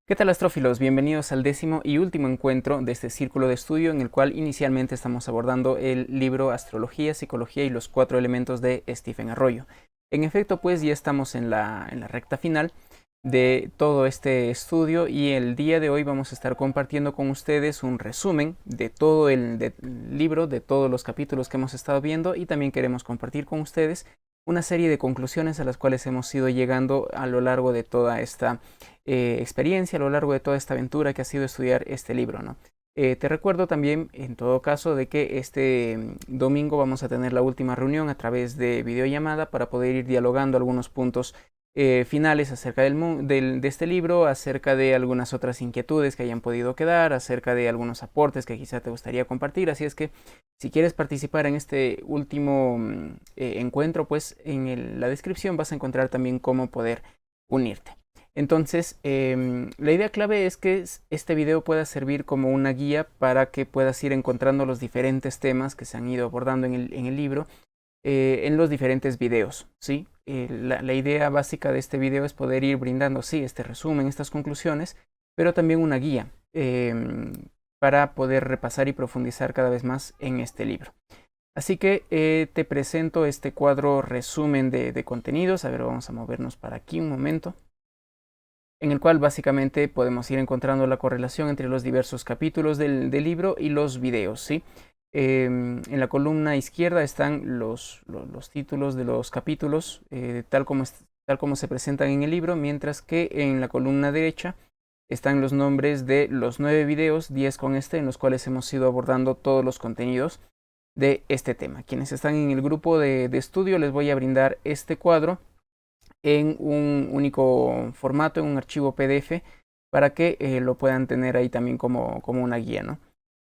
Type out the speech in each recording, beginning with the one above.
¿Qué tal, astrófilos? Bienvenidos al 10º y último encuentro de este círculo de estudio en el cual inicialmente estamos abordando el libro Astrología, Psicología y los 4 elementos de Stephen Arroyo. En efecto, pues ya estamos en la recta final de todo este estudio y el día de hoy vamos a estar compartiendo con ustedes un resumen de todo el libro, de todos los capítulos que hemos estado viendo, y también queremos compartir con ustedes una serie de conclusiones a las cuales hemos ido llegando a lo largo de toda esta experiencia, a lo largo de toda esta aventura que ha sido estudiar este libro, ¿no? Te recuerdo también, en todo caso, de que este domingo vamos a tener la última reunión a través de videollamada para poder ir dialogando algunos puntos finales acerca de este libro, acerca de algunas otras inquietudes que hayan podido quedar, acerca de algunos aportes que quizá te gustaría compartir. Así es que si quieres participar en este último encuentro, pues en la descripción vas a encontrar también cómo poder unirte. Entonces, la idea clave es que este video pueda servir como una guía para que puedas ir encontrando los diferentes temas que se han ido abordando en el libro en los diferentes videos, ¿sí? La idea básica de este video es poder ir brindando, sí, este resumen, estas conclusiones, pero también una guía para poder repasar y profundizar cada vez más en este libro. Así que te presento este cuadro resumen de contenidos. A ver, vamos a movernos para aquí un momento, en el cual básicamente podemos ir encontrando la correlación entre los diversos capítulos del libro y los videos, ¿sí? En la columna izquierda están los títulos de los capítulos tal como se presentan en el libro, mientras que en la columna derecha están los nombres de los 9 videos, 10 con este, en los cuales hemos ido abordando todos los contenidos de este tema. Quienes están en el grupo de estudio, les voy a brindar este cuadro en un único formato, en un archivo PDF, para que lo puedan tener ahí también como una guía, ¿no?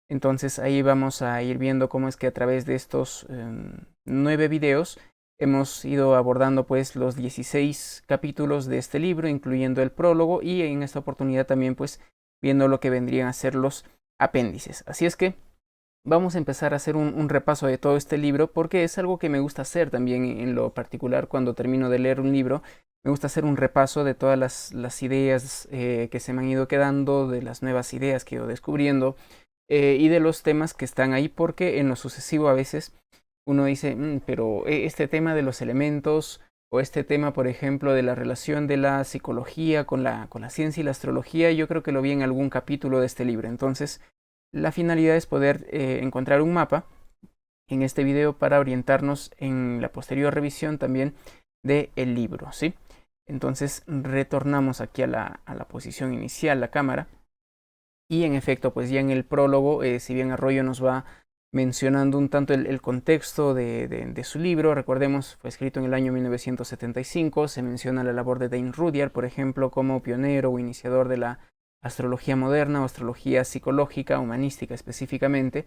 Entonces ahí vamos a ir viendo cómo es que a través de estos 9 videos hemos ido abordando pues los 16 capítulos de este libro, incluyendo el prólogo, y en esta oportunidad también pues viendo lo que vendrían a ser los apéndices. Así es que vamos a empezar a hacer un repaso de todo este libro, porque es algo que me gusta hacer también en lo particular cuando termino de leer un libro. Me gusta hacer un repaso de todas las ideas que se me han ido quedando, de las nuevas ideas que he ido descubriendo y de los temas que están ahí, porque en lo sucesivo a veces uno dice, pero este tema de los elementos o este tema, por ejemplo, de la relación de la psicología con la ciencia y la astrología, yo creo que lo vi en algún capítulo de este libro. Entonces, la finalidad es poder encontrar un mapa en este video para orientarnos en la posterior revisión también del libro, ¿sí? Entonces retornamos aquí a la posición inicial, la cámara, y en efecto, pues ya en el prólogo, si bien Arroyo nos va mencionando un tanto el contexto de su libro, recordemos, fue escrito en el año 1975, se menciona la labor de Dane Rudhyar, por ejemplo, como pionero o iniciador de la astrología moderna o astrología psicológica, humanística específicamente,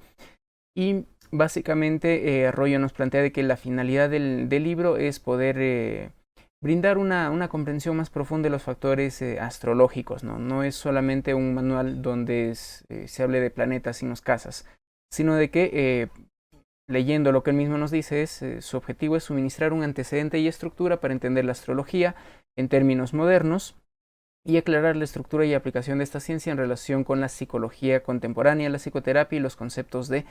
y básicamente Arroyo nos plantea de que la finalidad del libro es poder brindar una comprensión más profunda de los factores astrológicos, ¿no? No es solamente un manual donde se hable de planetas y nos casas, sino de que leyendo lo que él mismo nos dice, su objetivo es suministrar un antecedente y estructura para entender la astrología en términos modernos y aclarar la estructura y aplicación de esta ciencia en relación con la psicología contemporánea, la psicoterapia y los conceptos de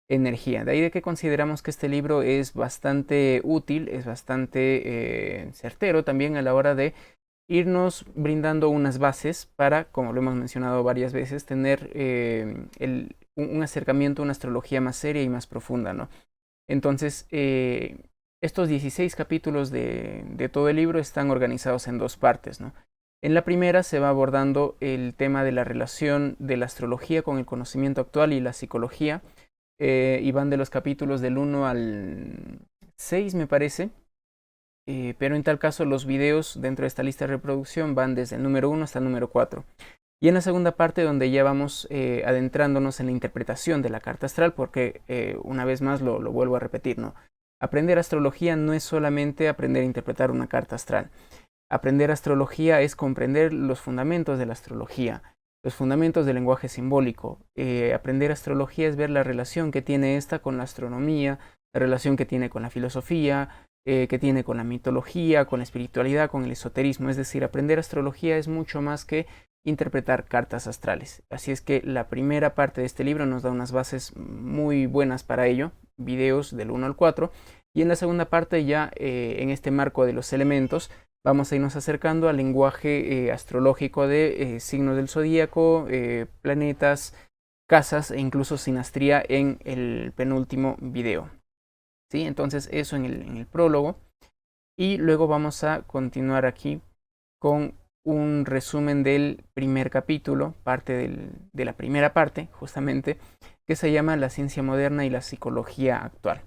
energía. De ahí de que consideramos que este libro es bastante útil, es bastante certero también a la hora de irnos brindando unas bases para, como lo hemos mencionado varias veces, tener un acercamiento a una astrología más seria y más profunda, ¿no? Entonces, estos 16 capítulos de todo el libro están organizados en dos partes, ¿no? En la primera se va abordando el tema de la relación de la astrología con el conocimiento actual y la psicología, y van de los capítulos del 1 al 6, me parece, pero en tal caso los videos dentro de esta lista de reproducción van desde el número 1 hasta el número 4. Y en la segunda parte, donde ya vamos adentrándonos en la interpretación de la carta astral, porque una vez más lo vuelvo a repetir, ¿no? Aprender astrología no es solamente aprender a interpretar una carta astral. Aprender astrología es comprender los fundamentos de la astrología, los fundamentos del lenguaje simbólico. Aprender astrología es ver la relación que tiene esta con la astronomía, la relación que tiene con la filosofía, que tiene con la mitología, con la espiritualidad, con el esoterismo. Es decir, aprender astrología es mucho más que interpretar cartas astrales. Así es que la primera parte de este libro nos da unas bases muy buenas para ello, videos del 1 al 4, y en la segunda parte ya en este marco de los elementos vamos a irnos acercando al lenguaje astrológico de signos del zodíaco, planetas, casas e incluso sinastría en el penúltimo video. ¿Sí? Entonces eso en el prólogo, y luego vamos a continuar aquí con un resumen del primer capítulo, parte de la primera parte justamente, que se llama La ciencia moderna y la psicología actual.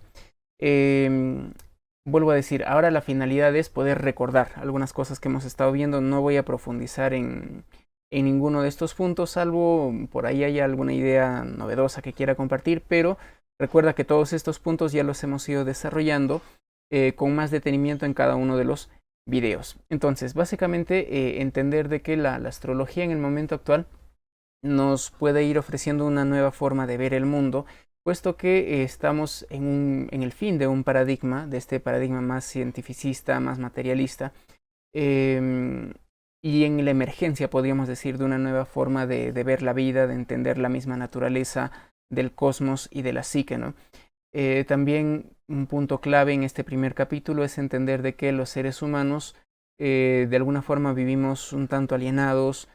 Vuelvo a decir, ahora la finalidad es poder recordar algunas cosas que hemos estado viendo. No voy a profundizar en ninguno de estos puntos, salvo por ahí haya alguna idea novedosa que quiera compartir, pero recuerda que todos estos puntos ya los hemos ido desarrollando con más detenimiento en cada uno de los videos. Entonces, básicamente entender de que la astrología en el momento actual nos puede ir ofreciendo una nueva forma de ver el mundo, puesto que estamos en el fin de un paradigma, de este paradigma más cientificista, más materialista, y en la emergencia, podríamos decir, de una nueva forma de ver la vida, de entender la misma naturaleza del cosmos y de la psique, ¿no? También un punto clave en este primer capítulo es entender de que los seres humanos de alguna forma vivimos un tanto alienados,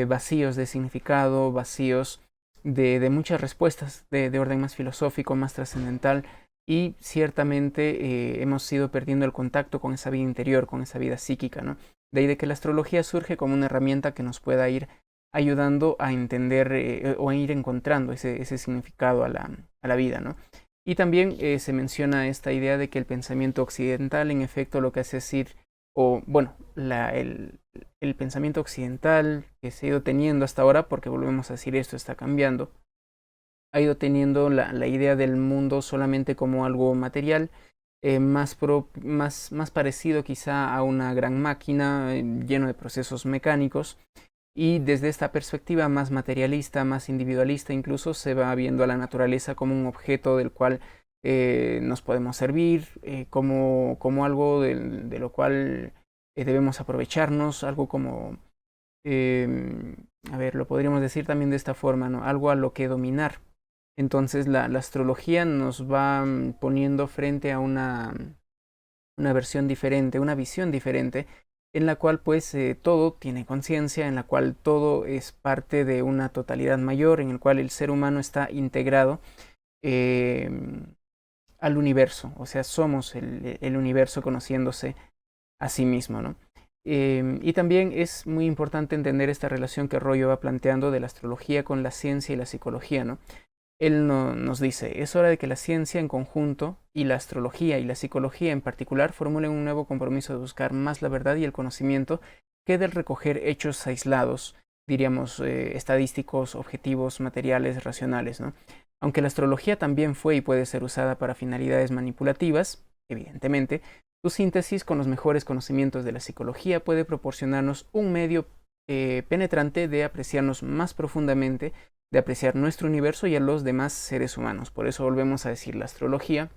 vacíos de significado, vacíos de muchas respuestas de orden más filosófico, más trascendental, y ciertamente hemos ido perdiendo el contacto con esa vida interior, con esa vida psíquica, ¿no? De ahí de que la astrología surge como una herramienta que nos pueda ir ayudando a entender o a ir encontrando ese significado a la vida, ¿no? Y también se menciona esta idea de que el pensamiento occidental en efecto lo que hace es ir, o bueno, el pensamiento occidental que se ha ido teniendo hasta ahora, porque volvemos a decir esto está cambiando, ha ido teniendo la idea del mundo solamente como algo material, más parecido quizá a una gran máquina lleno de procesos mecánicos. Y desde esta perspectiva más materialista, más individualista, incluso se va viendo a la naturaleza como un objeto del cual nos podemos servir, como algo de lo cual debemos aprovecharnos, algo como, a ver, lo podríamos decir también de esta forma, ¿no? Algo a lo que dominar. Entonces la astrología nos va poniendo frente a una versión diferente, una visión diferente, en la cual pues todo tiene conciencia, en la cual todo es parte de una totalidad mayor, en el cual el ser humano está integrado al universo, o sea, somos el universo conociéndose a sí mismo, ¿no? Y también es muy importante entender esta relación que Arroyo va planteando de la astrología con la ciencia y la psicología, ¿no? Él nos dice, es hora de que la ciencia en conjunto y la astrología y la psicología en particular formulen un nuevo compromiso de buscar más la verdad y el conocimiento que del recoger hechos aislados, diríamos estadísticos, objetivos, materiales, racionales, ¿no? Aunque la astrología también fue y puede ser usada para finalidades manipulativas, evidentemente, su síntesis con los mejores conocimientos de la psicología puede proporcionarnos un medio penetrante de apreciarnos más profundamente, de apreciar nuestro universo y a los demás seres humanos. Por eso volvemos a decir, la astrología,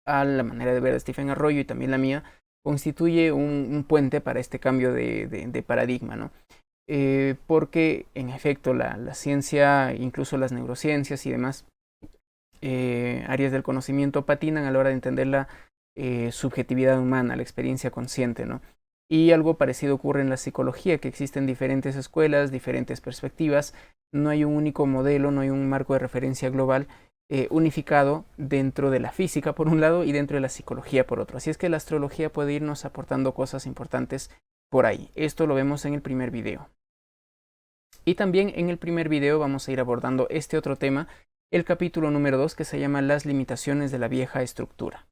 a la manera de ver de Stephen Arroyo y también la mía, constituye un puente para este cambio de paradigma, ¿no? Porque en efecto la ciencia, incluso las neurociencias y demás áreas del conocimiento patinan a la hora de entender la subjetividad humana, la experiencia consciente, ¿no? Y algo parecido ocurre en la psicología, que existen diferentes escuelas, diferentes perspectivas, no hay un único modelo, no hay un marco de referencia global unificado dentro de la física por un lado y dentro de la psicología por otro. Así es que la astrología puede irnos aportando cosas importantes por ahí. Esto lo vemos en el primer video. Y también en el primer video vamos a ir abordando este otro tema, el capítulo número 2, que se llama Las limitaciones de la vieja estructura.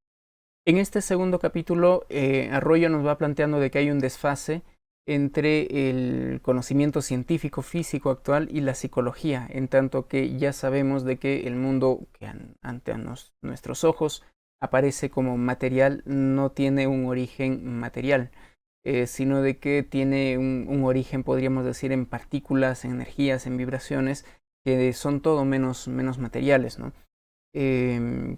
En este segundo capítulo, Arroyo nos va planteando de que hay un desfase entre el conocimiento científico físico actual y la psicología, en tanto que ya sabemos de que el mundo que ante nuestros ojos aparece como material no tiene un origen material, sino de que tiene un origen, podríamos decir, en partículas, en energías, en vibraciones, que son todo menos materiales, ¿no?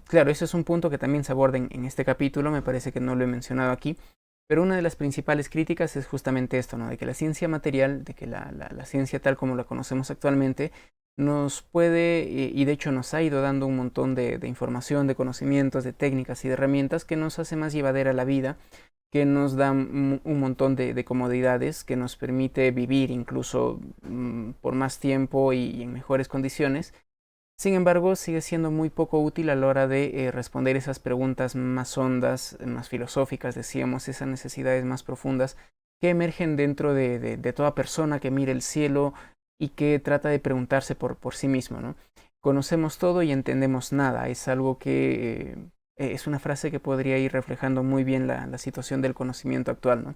Claro, ese es un punto que también se aborda en este capítulo, me parece que no lo he mencionado aquí, Pero una de las principales críticas es justamente esto, ¿no? De que la ciencia material, de que la ciencia tal como la conocemos actualmente, nos puede, y de hecho nos ha ido dando un montón de información, de conocimientos, de técnicas y de herramientas que nos hace más llevadera la vida, que nos da un montón de comodidades, que nos permite vivir incluso por más tiempo y en mejores condiciones. Sin embargo, sigue siendo muy poco útil a la hora de responder esas preguntas más hondas, más filosóficas, decíamos, esas necesidades más profundas que emergen dentro de toda persona que mira el cielo y que trata de preguntarse por sí mismo, ¿no? Conocemos todo y entendemos nada. Es algo que es una frase que podría ir reflejando muy bien la situación del conocimiento actual, ¿no?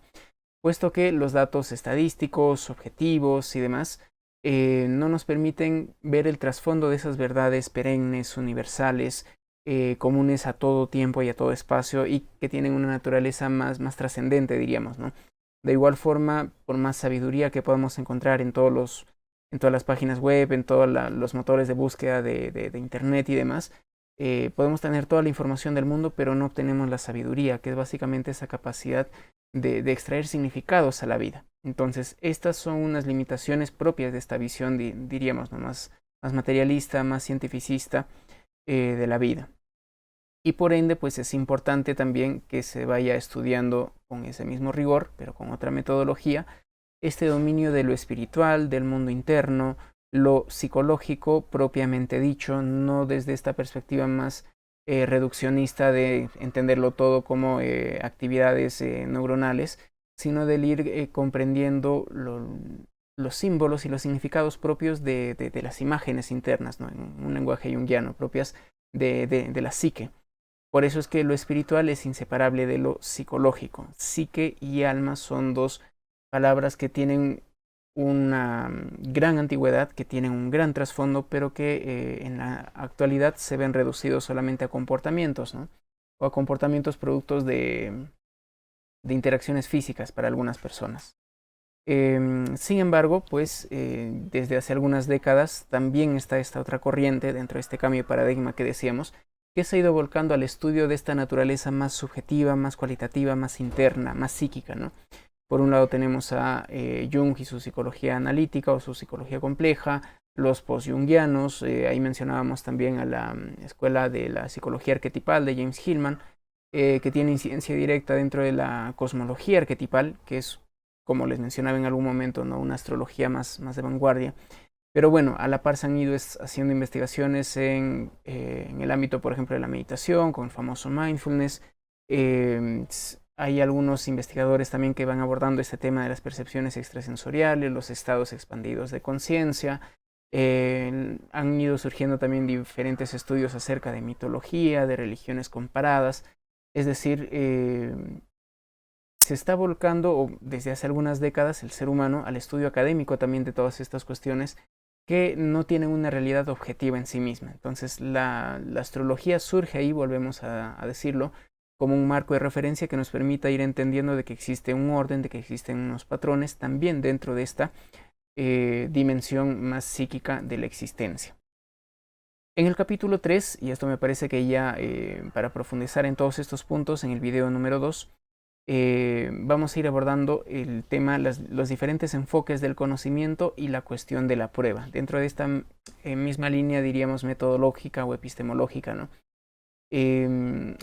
Puesto que los datos estadísticos, objetivos y demás no nos permiten ver el trasfondo de esas verdades perennes, universales, comunes a todo tiempo y a todo espacio y que tienen una naturaleza más trascendente, diríamos, ¿no? De igual forma, por más sabiduría que podamos encontrar en todas las páginas web, en todos los motores de búsqueda de Internet y demás, podemos tener toda la información del mundo, pero no obtenemos la sabiduría, que es básicamente esa capacidad de extraer significados a la vida. Entonces, estas son unas limitaciones propias de esta visión, diríamos, ¿no? más materialista, más cientificista de la vida. Y por ende, pues es importante también que se vaya estudiando con ese mismo rigor, pero con otra metodología, este dominio de lo espiritual, del mundo interno, lo psicológico propiamente dicho, no desde esta perspectiva más reduccionista de entenderlo todo como actividades neuronales, sino del ir comprendiendo los símbolos y los significados propios de las imágenes internas, ¿no? En un lenguaje junguiano, propias de la psique. Por eso es que lo espiritual es inseparable de lo psicológico. Psique y alma son dos palabras que tienen una gran antigüedad, que tienen un gran trasfondo, pero que en la actualidad se ven reducidos solamente a comportamientos, ¿no? O a comportamientos productos de interacciones físicas para algunas personas. Sin embargo, pues desde hace algunas décadas también está esta otra corriente dentro de este cambio de paradigma que decíamos, que se ha ido volcando al estudio de esta naturaleza más subjetiva, más cualitativa, más interna, más psíquica, ¿no? Por un lado tenemos a Jung y su psicología analítica o su psicología compleja, los post-jungianos, ahí mencionábamos también a la escuela de la psicología arquetipal de James Hillman, que tiene incidencia directa dentro de la cosmología arquetipal, que es, como les mencionaba en algún momento, ¿no? Una astrología más de vanguardia. Pero bueno, a la par se han ido haciendo investigaciones en el ámbito, por ejemplo, de la meditación, con el famoso mindfulness. Hay algunos investigadores también que van abordando este tema de las percepciones extrasensoriales, los estados expandidos de conciencia. Han ido surgiendo también diferentes estudios acerca de mitología, de religiones comparadas. Es decir, se está volcando desde hace algunas décadas el ser humano al estudio académico también de todas estas cuestiones que no tienen una realidad objetiva en sí misma. Entonces la astrología surge ahí, volvemos a decirlo, como un marco de referencia que nos permita ir entendiendo de que existe un orden, de que existen unos patrones también dentro de esta dimensión más psíquica de la existencia. En el capítulo 3, y esto me parece que ya para profundizar en todos estos puntos en el video número 2, vamos a ir abordando el tema, los diferentes enfoques del conocimiento y la cuestión de la prueba. Dentro de esta misma línea, diríamos, metodológica o epistemológica, ¿no?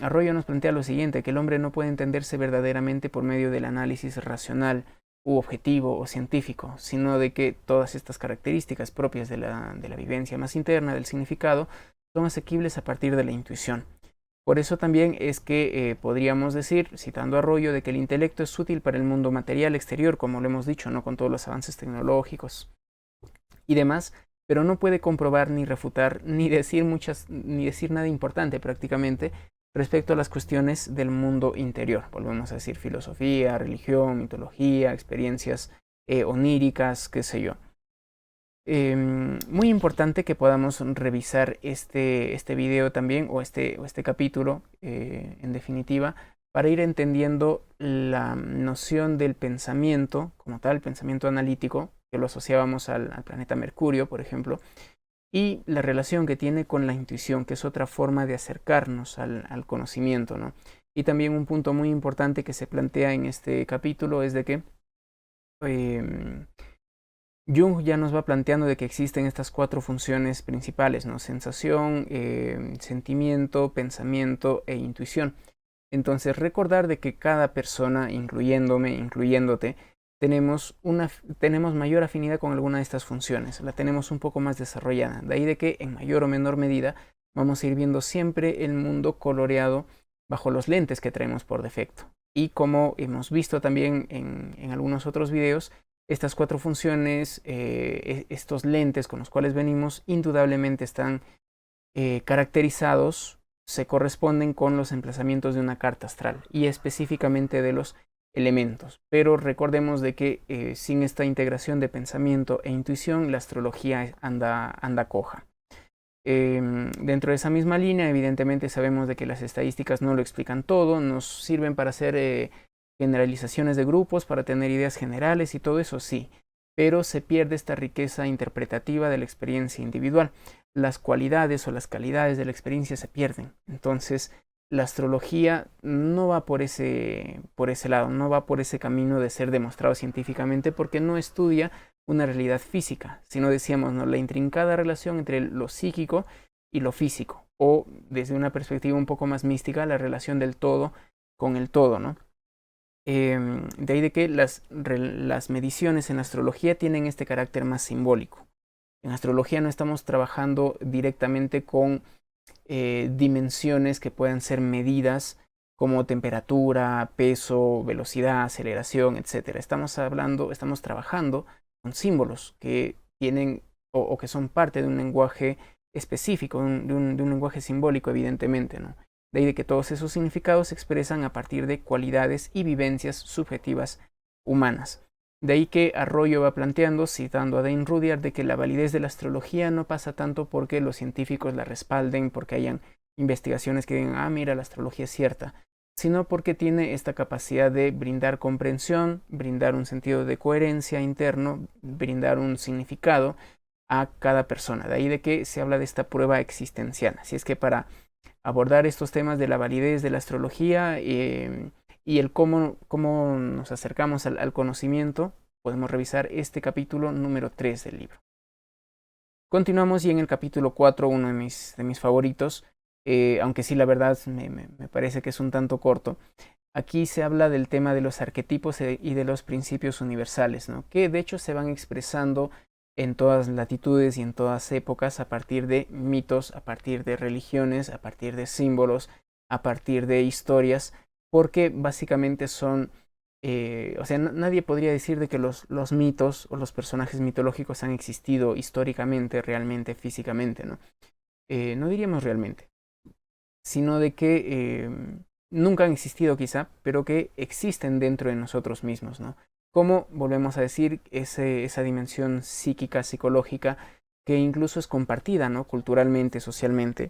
Arroyo nos plantea lo siguiente, que el hombre no puede entenderse verdaderamente por medio del análisis racional u objetivo o científico, sino de que todas estas características propias de la vivencia más interna, del significado, son asequibles a partir de la intuición. Por eso también es que podríamos decir, citando a Arroyo, de que el intelecto es útil para el mundo material exterior, como lo hemos dicho, ¿no? Con todos los avances tecnológicos y demás, pero no puede comprobar ni refutar ni decir nada importante prácticamente respecto a las cuestiones del mundo interior. Volvemos a decir filosofía, religión, mitología, experiencias oníricas, qué sé yo. Muy importante que podamos revisar este video también, o este capítulo en definitiva, para ir entendiendo la noción del pensamiento como tal, pensamiento analítico, que lo asociábamos al planeta Mercurio, por ejemplo, y la relación que tiene con la intuición, que es otra forma de acercarnos al conocimiento, ¿no? Y también un punto muy importante que se plantea en este capítulo es de que Jung ya nos va planteando de que existen estas 4 funciones principales, ¿no? Sensación, sentimiento, pensamiento e intuición. Entonces recordar de que cada persona, incluyéndome, incluyéndote, tenemos mayor afinidad con alguna de estas funciones, la tenemos un poco más desarrollada. De ahí de que en mayor o menor medida vamos a ir viendo siempre el mundo coloreado bajo los lentes que traemos por defecto. Y como hemos visto también en algunos otros videos, estas 4 funciones, estos lentes con los cuales venimos, indudablemente están caracterizados, se corresponden con los emplazamientos de una carta astral y específicamente de los elementos. Pero recordemos de que sin esta integración de pensamiento e intuición, la astrología anda coja. Dentro de esa misma línea, evidentemente sabemos de que las estadísticas no lo explican todo, nos sirven para hacer generalizaciones de grupos, para tener ideas generales y todo eso sí, pero se pierde esta riqueza interpretativa de la experiencia individual. Las cualidades o las calidades de la experiencia se pierden. Entonces, la astrología no va por ese lado, no va por ese camino de ser demostrado científicamente porque no estudia una realidad física, sino decíamos, ¿no?, la intrincada relación entre lo psíquico y lo físico, o desde una perspectiva un poco más mística, la relación del todo con el todo, ¿no? De ahí de que las mediciones en astrología tienen este carácter más simbólico. En astrología no estamos trabajando directamente con dimensiones que puedan ser medidas como temperatura, peso, velocidad, aceleración, etc. Estamos trabajando con símbolos que tienen o que son parte de un lenguaje específico, de un lenguaje simbólico, evidentemente, ¿no? De ahí de que todos esos significados se expresan a partir de cualidades y vivencias subjetivas humanas. De ahí que Arroyo va planteando, citando a Dane Rudyard, de que la validez de la astrología no pasa tanto porque los científicos la respalden, porque hayan investigaciones que digan, mira, la astrología es cierta, sino porque tiene esta capacidad de brindar comprensión, brindar un sentido de coherencia interno, brindar un significado a cada persona. De ahí de que se habla de esta prueba existencial. Así es que para abordar estos temas de la validez de la astrología y el cómo nos acercamos al conocimiento, podemos revisar este capítulo número 3 del libro. Continuamos y en el capítulo 4, uno de mis favoritos, aunque sí la verdad me parece que es un tanto corto. Aquí se habla del tema de los arquetipos y de los principios universales, ¿no?, que de hecho se van expresando en todas latitudes y en todas épocas a partir de mitos, a partir de religiones, a partir de símbolos, a partir de historias, porque básicamente son, nadie podría decir de que los mitos o los personajes mitológicos han existido históricamente, realmente, físicamente, ¿no? No diríamos realmente, sino de que nunca han existido quizá, pero que existen dentro de nosotros mismos, ¿no? Como volvemos a decir, esa dimensión psíquica, psicológica, que incluso es compartida, ¿no?, culturalmente, socialmente,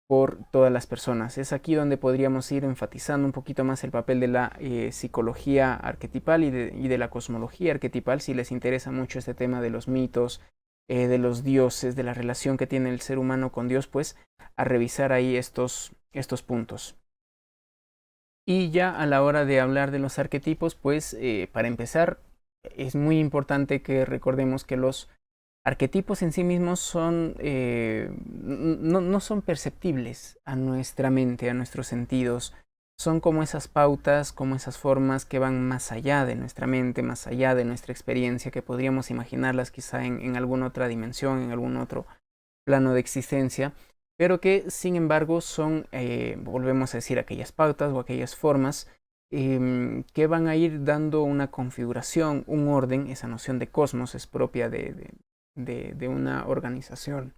por todas las personas. Es aquí donde podríamos ir enfatizando un poquito más el papel de la psicología arquetipal y de la cosmología arquetipal, si les interesa mucho este tema de los mitos, de los dioses, de la relación que tiene el ser humano con Dios, pues a revisar ahí estos puntos. Y ya a la hora de hablar de los arquetipos, pues para empezar, es muy importante que recordemos que los arquetipos en sí mismos son, no son perceptibles a nuestra mente, a nuestros sentidos. Son como esas pautas, como esas formas que van más allá de nuestra mente, más allá de nuestra experiencia, que podríamos imaginarlas quizá en alguna otra dimensión, en algún otro plano de existencia, pero que sin embargo son, volvemos a decir, aquellas pautas o aquellas formas que van a ir dando una configuración, un orden. Esa noción de cosmos es propia de una organización,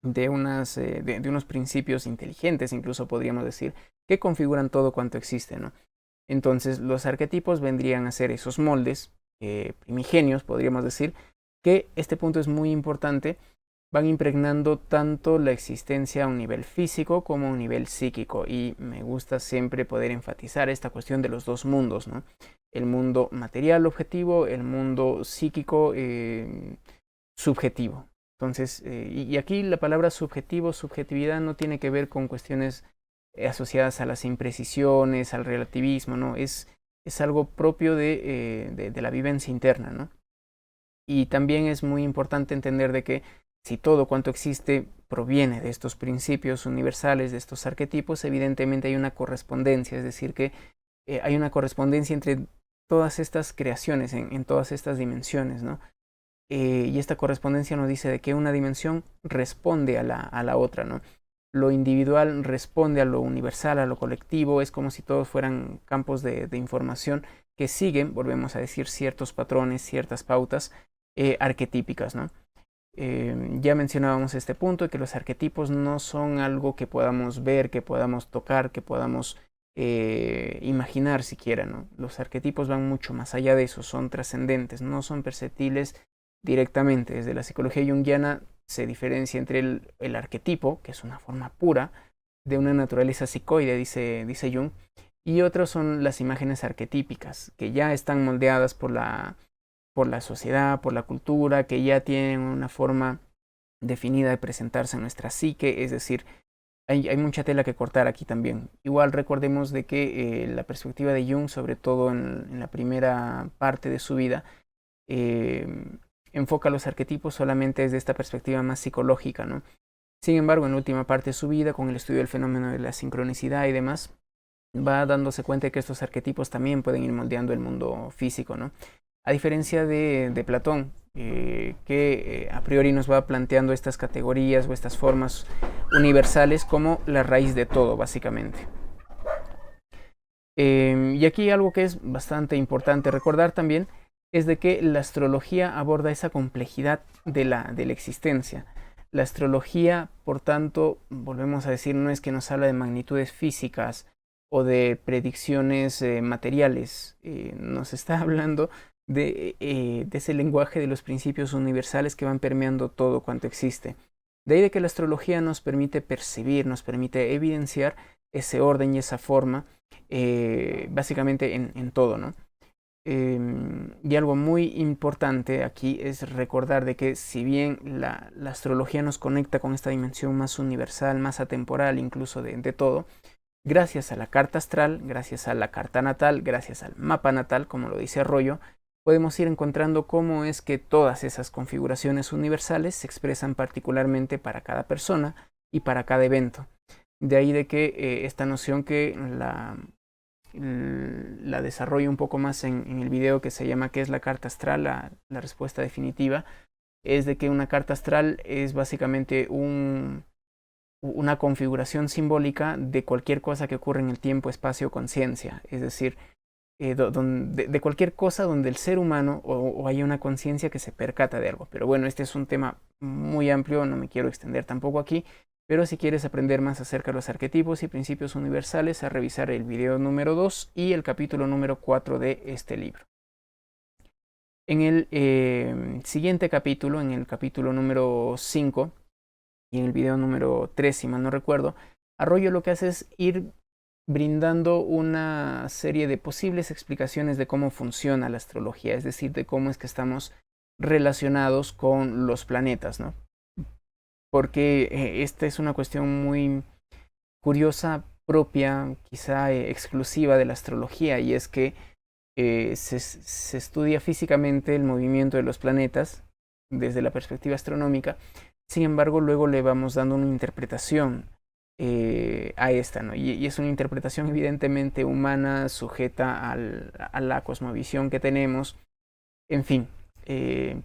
de unos principios inteligentes, incluso podríamos decir, que configuran todo cuanto existe, ¿no? Entonces los arquetipos vendrían a ser esos moldes primigenios, podríamos decir, que este punto es muy importante, van impregnando tanto la existencia a un nivel físico como a un nivel psíquico, y me gusta siempre poder enfatizar esta cuestión de los dos mundos, ¿no? El mundo material objetivo, el mundo psíquico subjetivo. Entonces, y aquí la palabra subjetivo, subjetividad no tiene que ver con cuestiones asociadas a las imprecisiones, al relativismo, ¿no? Es algo propio de la vivencia interna, ¿no? Y también es muy importante entender de que si todo cuanto existe proviene de estos principios universales, de estos arquetipos, evidentemente hay una correspondencia, es decir, que hay una correspondencia entre todas estas creaciones, en todas estas dimensiones, ¿no? Y esta correspondencia nos dice de que una dimensión responde a la otra, ¿no? Lo individual responde a lo universal, a lo colectivo, es como si todos fueran campos de información que siguen, volvemos a decir, ciertos patrones, ciertas pautas arquetípicas, ¿no? Ya mencionábamos este punto, que los arquetipos no son algo que podamos ver, que podamos tocar, que podamos imaginar siquiera, ¿no? Los arquetipos van mucho más allá de eso, son trascendentes, no son perceptibles directamente. Desde la psicología junguiana se diferencia entre el arquetipo, que es una forma pura de una naturaleza psicoide, dice Jung, y otros son las imágenes arquetípicas, que ya están moldeadas por la sociedad, por la cultura, que ya tienen una forma definida de presentarse en nuestra psique, es decir, hay mucha tela que cortar aquí también. Igual recordemos de que la perspectiva de Jung, sobre todo en la primera parte de su vida, enfoca los arquetipos solamente desde esta perspectiva más psicológica, ¿no? Sin embargo, en la última parte de su vida, con el estudio del fenómeno de la sincronicidad y demás, va dándose cuenta de que estos arquetipos también pueden ir moldeando el mundo físico, ¿no? A diferencia de Platón, que a priori nos va planteando estas categorías o estas formas universales como la raíz de todo, básicamente. Y aquí algo que es bastante importante recordar también es de que la astrología aborda esa complejidad de la existencia. La astrología, por tanto, volvemos a decir, no es que nos habla de magnitudes físicas o de predicciones materiales, nos está hablando de ese lenguaje de los principios universales que van permeando todo cuanto existe. De ahí de que la astrología nos permite percibir, nos permite evidenciar ese orden y esa forma, básicamente en todo, ¿no? Y algo muy importante aquí es recordar de que si bien la astrología nos conecta con esta dimensión más universal, más atemporal incluso de todo, gracias a la carta astral, gracias a la carta natal, gracias al mapa natal, como lo dice Arroyo, podemos ir encontrando cómo es que todas esas configuraciones universales se expresan particularmente para cada persona y para cada evento. De ahí de que esta noción que la desarrollo un poco más en el video que se llama ¿qué es la carta astral? La respuesta definitiva es de que una carta astral es básicamente una configuración simbólica de cualquier cosa que ocurre en el tiempo, espacio, conciencia. Es decir, de cualquier cosa donde el ser humano o haya una conciencia que se percata de algo. Pero bueno, este es un tema muy amplio, no me quiero extender tampoco aquí. Pero si quieres aprender más acerca de los arquetipos y principios universales, a revisar el video número 2 y el capítulo número 4 de este libro. En el siguiente capítulo, en el capítulo número 5 y en el video número 3, si mal no recuerdo, Arroyo lo que hace es ir brindando una serie de posibles explicaciones de cómo funciona la astrología, es decir, de cómo es que estamos relacionados con los planetas, ¿no? Porque esta es una cuestión muy curiosa, propia, quizá exclusiva de la astrología, y es que se estudia físicamente el movimiento de los planetas desde la perspectiva astronómica. Sin embargo, luego le vamos dando una interpretación a esta, ¿no? Y es una interpretación evidentemente humana, sujeta a la cosmovisión que tenemos, en fin,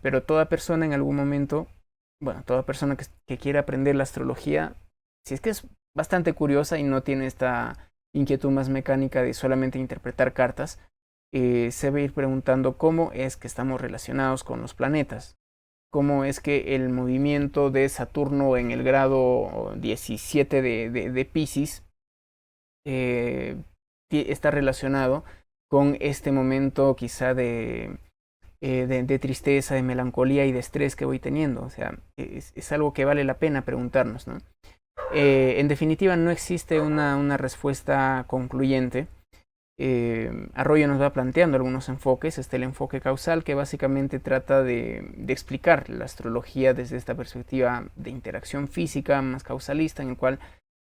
pero toda persona en algún momento, bueno, toda persona que quiera aprender la astrología, si es que es bastante curiosa y no tiene esta inquietud más mecánica de solamente interpretar cartas, se va a ir preguntando cómo es que estamos relacionados con los planetas, cómo es que el movimiento de Saturno en el grado 17 de Piscis está relacionado con este momento quizá de tristeza, de melancolía y de estrés que voy teniendo. O sea, es algo que vale la pena preguntarnos, ¿no? En definitiva, no existe una respuesta concluyente. Arroyo nos va planteando algunos enfoques. Está el enfoque causal, que básicamente trata de explicar la astrología desde esta perspectiva de interacción física más causalista, en el cual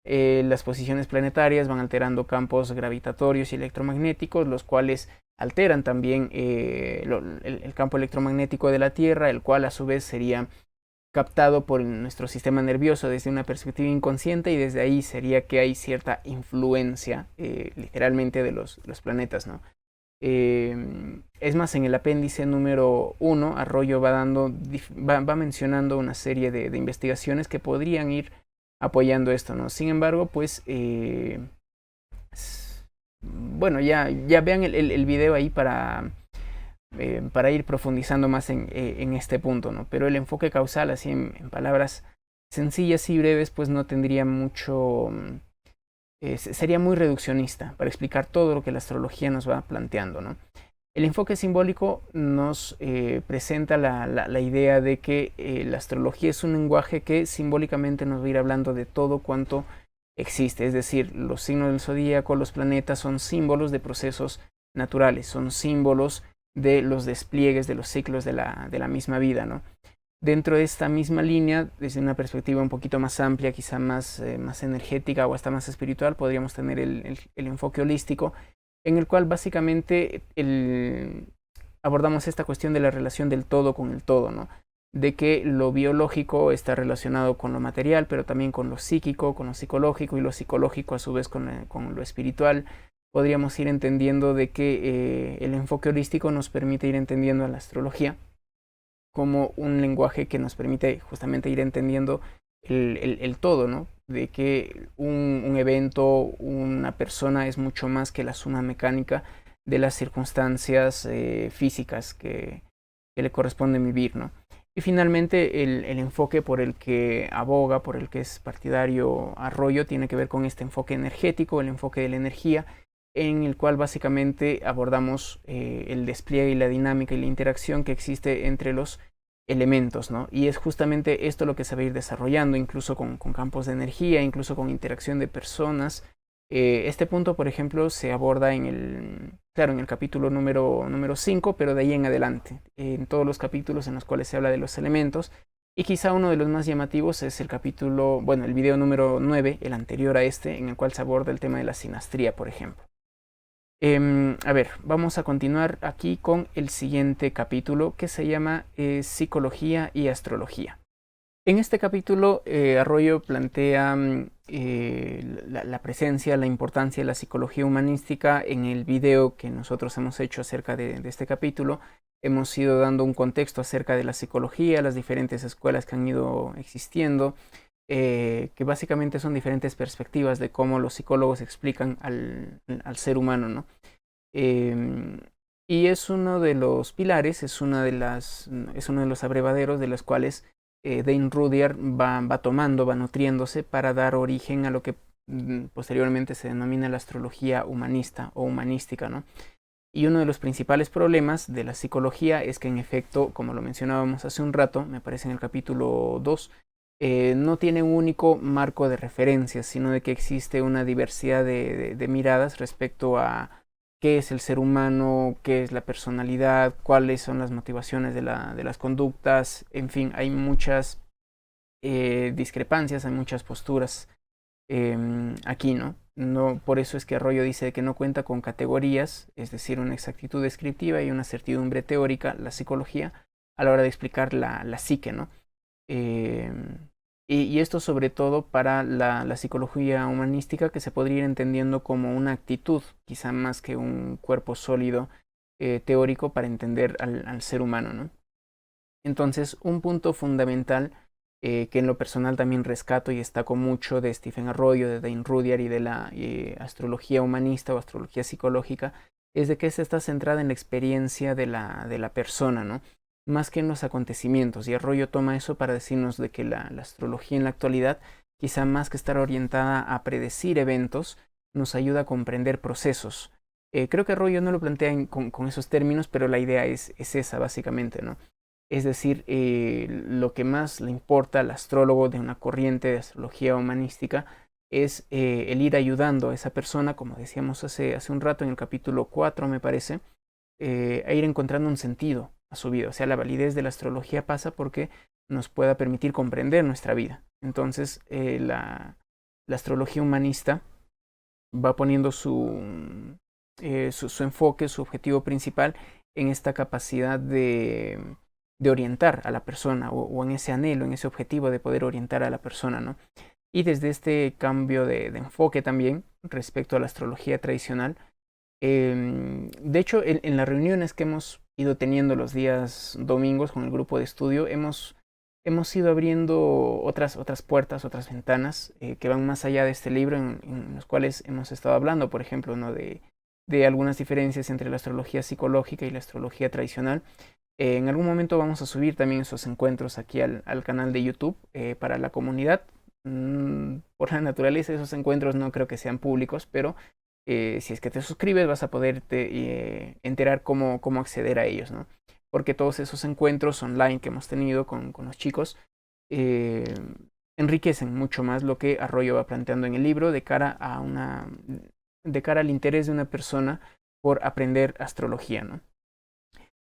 Las posiciones planetarias van alterando campos gravitatorios y electromagnéticos, los cuales alteran también el campo electromagnético de la Tierra, el cual a su vez sería captado por nuestro sistema nervioso desde una perspectiva inconsciente, y desde ahí sería que hay cierta influencia literalmente de los planetas, ¿no? Es más, en el apéndice número 1, Arroyo va mencionando una serie de investigaciones que podrían ir apoyando esto, ¿no? Sin embargo, pues, bueno, ya vean el video ahí para ir profundizando más en este punto, ¿no? Pero el enfoque causal, así en palabras sencillas y breves, pues no tendría mucho, sería muy reduccionista para explicar todo lo que la astrología nos va planteando, ¿no? El enfoque simbólico nos presenta la idea de que la astrología es un lenguaje que simbólicamente nos va a ir hablando de todo cuanto existe, es decir, los signos del zodíaco, los planetas son símbolos de procesos naturales, son símbolos de los despliegues de los ciclos de la misma vida, ¿no? Dentro de esta misma línea, desde una perspectiva un poquito más amplia, quizá más energética o hasta más espiritual, podríamos tener el enfoque holístico, en el cual básicamente abordamos esta cuestión de la relación del todo con el todo, ¿no? De que lo biológico está relacionado con lo material, pero también con lo psíquico, con lo psicológico, y lo psicológico a su vez con lo espiritual. Podríamos ir entendiendo de que el enfoque holístico nos permite ir entendiendo a la astrología como un lenguaje que nos permite justamente ir entendiendo el todo, ¿no? De que un evento, una persona es mucho más que la suma mecánica de las circunstancias físicas que le corresponden vivir, ¿no? Y finalmente el enfoque por el que aboga, por el que es partidario Arroyo, tiene que ver con este enfoque energético, el enfoque de la energía, en el cual básicamente abordamos el despliegue y la dinámica y la interacción que existe entre los elementos, ¿no? Y es justamente esto lo que se va a ir desarrollando, incluso con campos de energía, incluso con interacción de personas. Este punto, por ejemplo, se aborda en el capítulo número 5, pero de ahí en adelante, en todos los capítulos en los cuales se habla de los elementos. Y quizá uno de los más llamativos es el video número 9, el anterior a este, en el cual se aborda el tema de la sinastría, por ejemplo. A ver, vamos a continuar aquí con el siguiente capítulo, que se llama Psicología y Astrología. En este capítulo, Arroyo plantea la presencia, la importancia de la psicología humanística. En el video que nosotros hemos hecho acerca de este capítulo, hemos ido dando un contexto acerca de la psicología, las diferentes escuelas que han ido existiendo, que básicamente son diferentes perspectivas de cómo los psicólogos explican al ser humano, ¿no? Y es uno de los pilares, es uno de los abrevaderos de los cuales Dane Rudhyar va tomando, va nutriéndose para dar origen a lo que posteriormente se denomina la astrología humanista o humanística, ¿no? Y uno de los principales problemas de la psicología es que, en efecto, como lo mencionábamos hace un rato, me parece en el capítulo 2, no tiene un único marco de referencias, sino de que existe una diversidad de miradas respecto a qué es el ser humano, qué es la personalidad, cuáles son las motivaciones de las conductas. En fin, hay muchas discrepancias, hay muchas posturas aquí, ¿no? Por eso es que Arroyo dice que no cuenta con categorías, es decir, una exactitud descriptiva y una certidumbre teórica, la psicología, a la hora de explicar la psique, ¿no? Y esto sobre todo para la psicología humanística, que se podría ir entendiendo como una actitud, quizá más que un cuerpo sólido teórico para entender al ser humano, ¿no? Entonces, un punto fundamental que en lo personal también rescato y destaco mucho de Stephen Arroyo, de Dane Rudhyar y de la astrología humanista o astrología psicológica, es de que esta está centrada en la experiencia de la persona, ¿no? Más que en los acontecimientos. Y Arroyo toma eso para decirnos de que la astrología en la actualidad, quizá más que estar orientada a predecir eventos, nos ayuda a comprender procesos. Creo que Arroyo no lo plantea con esos términos, pero la idea es esa básicamente, ¿no? Es decir, lo que más le importa al astrólogo de una corriente de astrología humanística es el ir ayudando a esa persona, como decíamos hace un rato en el capítulo 4, me parece, a ir encontrando un sentido a su vida. O sea, la validez de la astrología pasa porque nos pueda permitir comprender nuestra vida. Entonces, la la astrología humanista va poniendo su enfoque, su objetivo principal en esta capacidad de orientar a la persona o en ese anhelo, en ese objetivo de poder orientar a la persona, ¿no? Y desde este cambio de enfoque también respecto a la astrología tradicional, de hecho en las reuniones que hemos ido teniendo los días domingos con el grupo de estudio, hemos ido abriendo otras puertas, otras ventanas que van más allá de este libro en los cuales hemos estado hablando, por ejemplo, ¿no? de algunas diferencias entre la astrología psicológica y la astrología tradicional. En algún momento vamos a subir también esos encuentros aquí al canal de YouTube para la comunidad. Por la naturaleza de esos encuentros no creo que sean públicos, pero si es que te suscribes vas a poderte enterar cómo acceder a ellos, ¿no? Porque todos esos encuentros online que hemos tenido con los chicos enriquecen mucho más lo que Arroyo va planteando en el libro de cara al interés de una persona por aprender astrología, ¿no?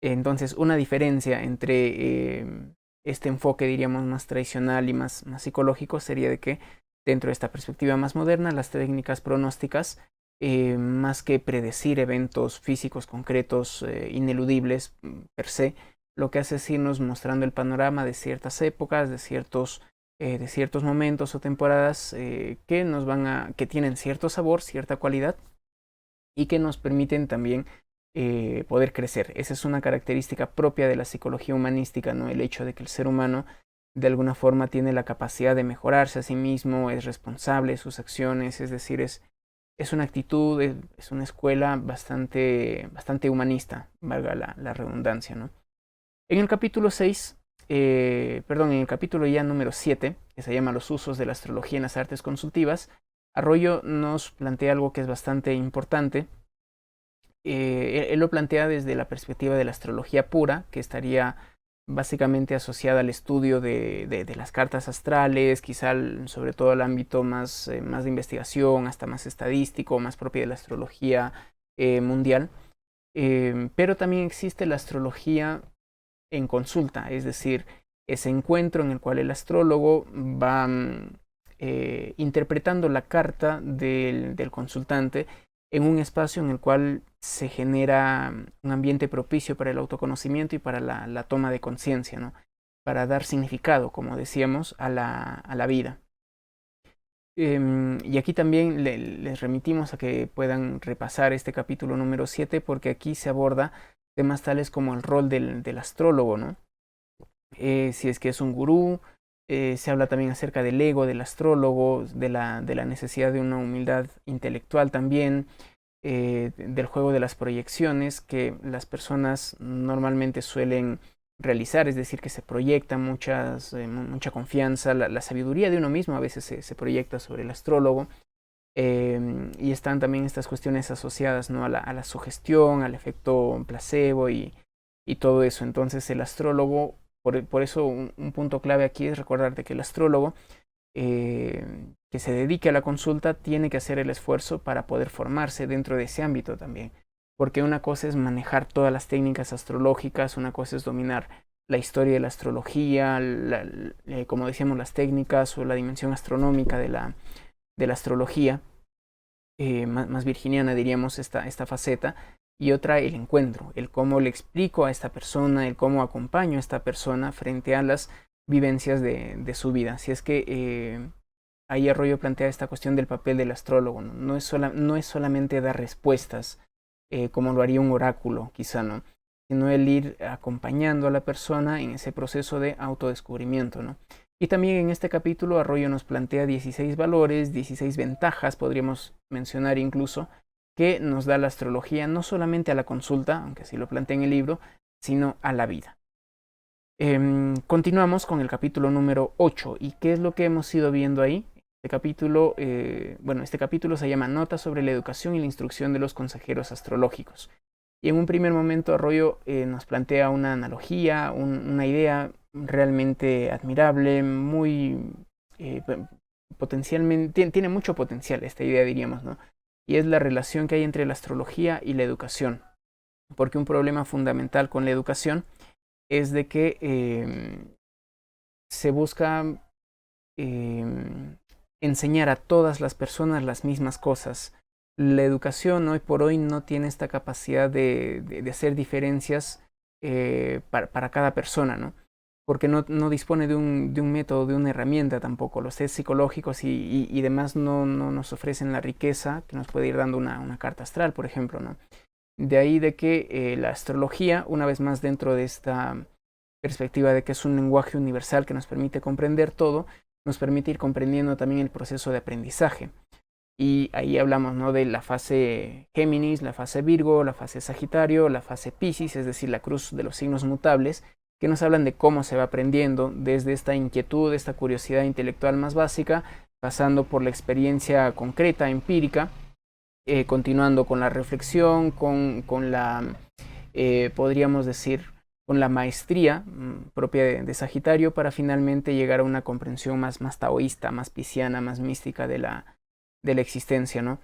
Entonces, una diferencia entre este enfoque, diríamos, más tradicional y más psicológico sería de que dentro de esta perspectiva más moderna, las técnicas pronósticas, más que predecir eventos físicos concretos, ineludibles per se, lo que hace es irnos mostrando el panorama de ciertas épocas, de ciertos momentos o temporadas que tienen cierto sabor, cierta cualidad y que nos permiten también poder crecer. Esa es una característica propia de la psicología humanística, ¿no? El hecho de que el ser humano de alguna forma tiene la capacidad de mejorarse a sí mismo, es responsable de sus acciones, es decir, es una actitud, es una escuela bastante humanista, valga la redundancia, ¿no? En el capítulo 6, en el capítulo ya número 7, que se llama Los usos de la astrología en las artes consultivas, Arroyo nos plantea algo que es bastante importante. Él lo plantea desde la perspectiva de la astrología pura, que estaría básicamente asociada al estudio de las cartas astrales, quizá sobre todo al ámbito más de investigación, hasta más estadístico, más propio de la astrología mundial. Pero también existe la astrología en consulta, es decir, ese encuentro en el cual el astrólogo va interpretando la carta del consultante en un espacio en el cual se genera un ambiente propicio para el autoconocimiento y para la toma de conciencia, ¿no? Para dar significado, como decíamos, a la vida. Y aquí también les remitimos a que puedan repasar este capítulo número 7 porque aquí se aborda temas tales como el rol del astrólogo, ¿no? Si es que es un gurú, se habla también acerca del ego del astrólogo, de la necesidad de una humildad intelectual también, del juego de las proyecciones que las personas normalmente suelen realizar, es decir, que se proyecta mucha confianza, la sabiduría de uno mismo a veces se proyecta sobre el astrólogo. Y están también estas cuestiones asociadas, ¿no? a la sugestión, al efecto placebo y todo eso. Entonces el astrólogo, por eso un punto clave aquí es recordarte que el astrólogo que se dedique a la consulta tiene que hacer el esfuerzo para poder formarse dentro de ese ámbito también. Porque una cosa es manejar todas las técnicas astrológicas, una cosa es dominar la historia de la astrología, como decíamos, las técnicas o la dimensión astronómica de la astrología, más virginiana diríamos esta faceta, y otra el encuentro, el cómo le explico a esta persona, el cómo acompaño a esta persona frente a las vivencias de su vida. Así es que ahí Arroyo plantea esta cuestión del papel del astrólogo, ¿no? No es solamente dar respuestas como lo haría un oráculo, quizá, ¿no? Sino el ir acompañando a la persona en ese proceso de autodescubrimiento, ¿no? Y también en este capítulo Arroyo nos plantea 16 valores, 16 ventajas, podríamos mencionar incluso, que nos da la astrología no solamente a la consulta, aunque así lo plantea en el libro, sino a la vida. Continuamos con el capítulo número 8. ¿Y qué es lo que hemos ido viendo ahí? Este capítulo se llama Notas sobre la educación y la instrucción de los consejeros astrológicos. Y en un primer momento Arroyo nos plantea una analogía, una idea realmente admirable, muy potencialmente, tiene mucho potencial esta idea, diríamos, ¿no? Y es la relación que hay entre la astrología y la educación. Porque un problema fundamental con la educación es de que se busca enseñar a todas las personas las mismas cosas. La educación hoy por hoy no tiene esta capacidad de hacer diferencias para cada persona, ¿no? Porque no dispone de un método, de una herramienta tampoco. Los test psicológicos y demás no nos ofrecen la riqueza que nos puede ir dando una carta astral, por ejemplo, ¿no? De ahí de que la astrología, una vez más dentro de esta perspectiva de que es un lenguaje universal que nos permite comprender todo, nos permite ir comprendiendo también el proceso de aprendizaje. Y ahí hablamos, ¿no?, de la fase Géminis, la fase Virgo, la fase Sagitario, la fase Piscis, es decir, la cruz de los signos mutables, que nos hablan de cómo se va aprendiendo desde esta inquietud, esta curiosidad intelectual más básica, pasando por la experiencia concreta, empírica, continuando con la reflexión, con la, podríamos decir, con la maestría propia de Sagitario, para finalmente llegar a una comprensión más taoísta, más pisciana, más mística de la existencia, ¿no?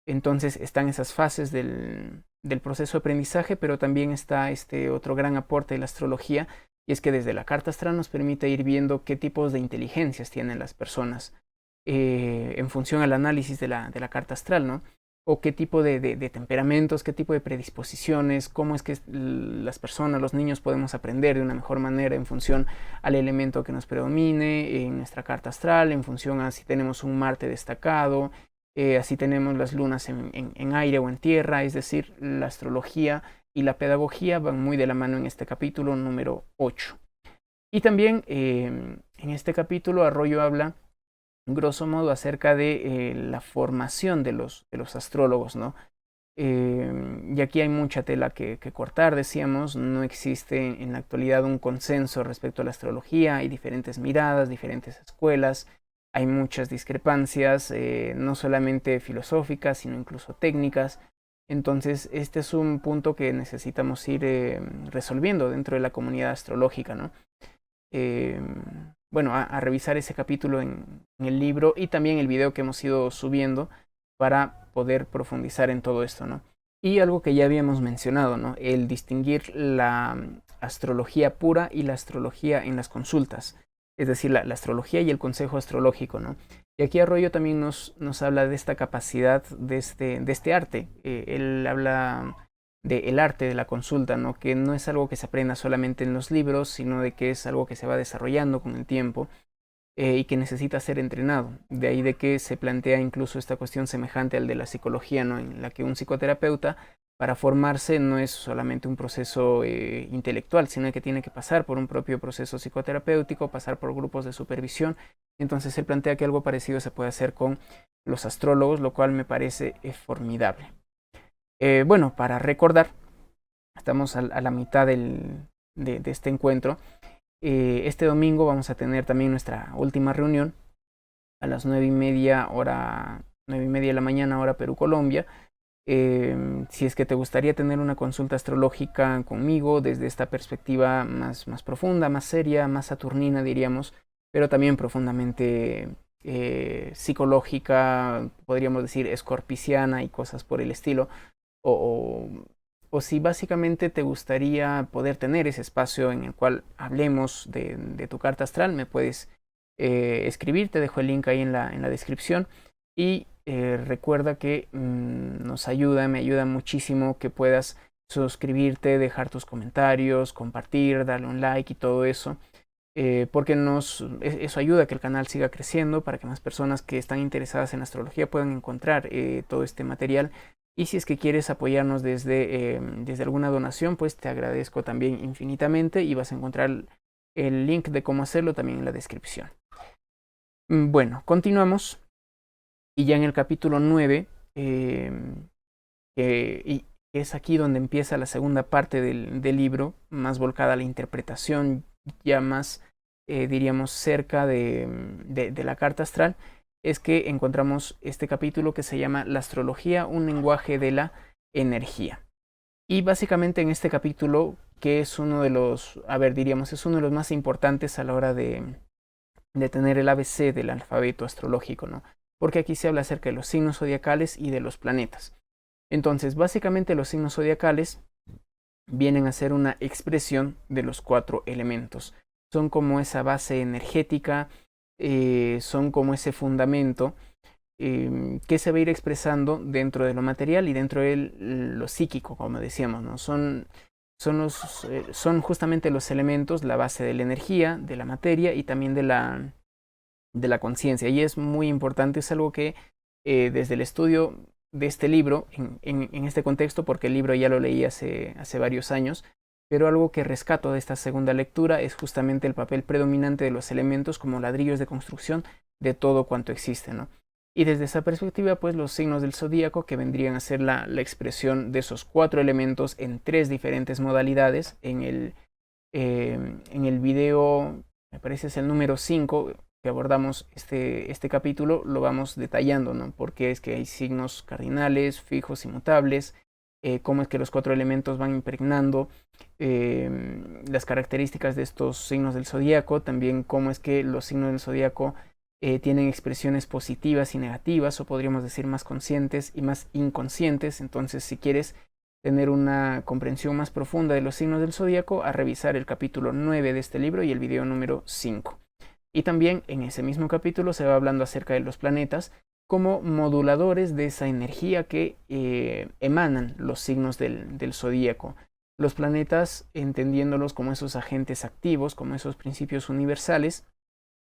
Entonces están esas fases del proceso de aprendizaje, pero también está este otro gran aporte de la astrología, y es que desde la carta astral nos permite ir viendo qué tipos de inteligencias tienen las personas en función al análisis de la carta astral, ¿no? O qué tipo de temperamentos, qué tipo de predisposiciones, cómo es que las personas, los niños podemos aprender de una mejor manera en función al elemento que nos predomine en nuestra carta astral, en función a si tenemos un Marte destacado, así tenemos las lunas en aire o en tierra. Es decir, la astrología y la pedagogía van muy de la mano en este capítulo número 8. Y también en este capítulo Arroyo habla grosso modo acerca de la formación de los astrólogos, ¿no? Y aquí hay mucha tela que cortar, decíamos. No existe en la actualidad un consenso respecto a la astrología. Hay diferentes miradas, diferentes escuelas, hay muchas discrepancias, no solamente filosóficas, sino incluso técnicas. Entonces este es un punto que necesitamos ir resolviendo dentro de la comunidad astrológica, ¿no? Bueno, a revisar ese capítulo en el libro y también el video que hemos ido subiendo para poder profundizar en todo esto, ¿no? Y algo que ya habíamos mencionado, ¿no?, el distinguir la astrología pura y la astrología en las consultas, es decir, la astrología y el consejo astrológico, ¿no? Y aquí Arroyo también nos habla de esta capacidad, de este arte. Él habla del arte de la consulta, ¿no?, que no es algo que se aprenda solamente en los libros, sino de que es algo que se va desarrollando con el tiempo y que necesita ser entrenado. De ahí de que se plantea incluso esta cuestión semejante al de la psicología, ¿no?, en la que un psicoterapeuta, para formarse, no es solamente un proceso intelectual, sino que tiene que pasar por un propio proceso psicoterapéutico, pasar por grupos de supervisión. Entonces se plantea que algo parecido se puede hacer con los astrólogos, lo cual me parece formidable. Bueno, para recordar, estamos a la mitad de este encuentro. Este domingo vamos a tener también nuestra última reunión a las 9:30 de la mañana, hora Perú-Colombia. Si es que te gustaría tener una consulta astrológica conmigo desde esta perspectiva más profunda, más seria, más saturnina, diríamos, pero también profundamente psicológica, podríamos decir escorpiciana y cosas por el estilo, o si básicamente te gustaría poder tener ese espacio en el cual hablemos de tu carta astral, me puedes escribir. Te dejo el link ahí en la descripción. Y recuerda que me ayuda muchísimo que puedas suscribirte, dejar tus comentarios, compartir, darle un like y todo eso, porque eso ayuda a que el canal siga creciendo, para que más personas que están interesadas en astrología puedan encontrar todo este material. Y si es que quieres apoyarnos desde alguna donación, pues te agradezco también infinitamente, y vas a encontrar el link de cómo hacerlo también en la descripción. Bueno, continuamos. Y ya en el capítulo 9, y es aquí donde empieza la segunda parte del libro, más volcada a la interpretación, ya más, diríamos, cerca de la carta astral, es que encontramos este capítulo que se llama La astrología, un lenguaje de la energía. Y básicamente en este capítulo, que es uno de los, es uno de los más importantes a la hora de tener el ABC del alfabeto astrológico, ¿no? Porque aquí se habla acerca de los signos zodiacales y de los planetas. Entonces, básicamente los signos zodiacales vienen a ser una expresión de los 4 elementos. Son como esa base energética son como ese fundamento que se va a ir expresando dentro de lo material y dentro de lo psíquico, como decíamos, ¿no? Son justamente los elementos, la base de la energía, de la materia y también de la conciencia. Y es muy importante, es algo que desde el estudio de este libro, en este contexto, porque el libro ya lo leí hace varios años, pero algo que rescato de esta segunda lectura es justamente el papel predominante de los elementos como ladrillos de construcción de todo cuanto existe, ¿no? Y desde esa perspectiva, pues los signos del zodíaco, que vendrían a ser la expresión de esos 4 elementos en 3 diferentes modalidades. En el video, me parece es el número 5, que abordamos este capítulo, lo vamos detallando, ¿no? Porque es que hay signos cardinales, fijos y mutables, cómo es que los 4 elementos van impregnando las características de estos signos del zodíaco, también cómo es que los signos del zodíaco tienen expresiones positivas y negativas, o podríamos decir más conscientes y más inconscientes. Entonces, si quieres tener una comprensión más profunda de los signos del zodíaco, a revisar el capítulo 9 de este libro y el video número 5. Y también en ese mismo capítulo se va hablando acerca de los planetas como moduladores de esa energía que emanan los signos del zodíaco. Los planetas, entendiéndolos como esos agentes activos, como esos principios universales,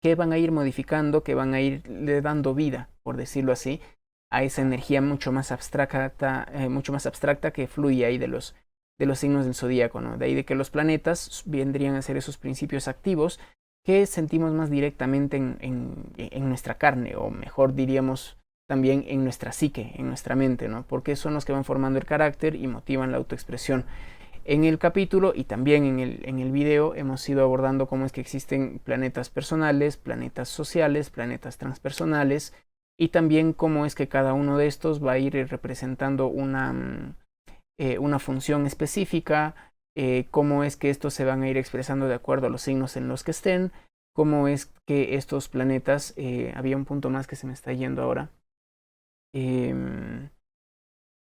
que van a ir modificando, que van a ir dando vida, por decirlo así, a esa energía mucho más abstracta que fluye ahí de los signos del zodíaco, ¿no? De ahí de que los planetas vendrían a ser esos principios activos que sentimos más directamente en nuestra carne, o mejor diríamos también en nuestra psique, en nuestra mente, ¿no? Porque son los que van formando el carácter y motivan la autoexpresión. En el capítulo y también en el video hemos ido abordando cómo es que existen planetas personales, planetas sociales, planetas transpersonales, y también cómo es que cada uno de estos va a ir representando una función específica, cómo es que estos se van a ir expresando de acuerdo a los signos en los que estén, cómo es que estos planetas, había un punto más que se me está yendo ahora,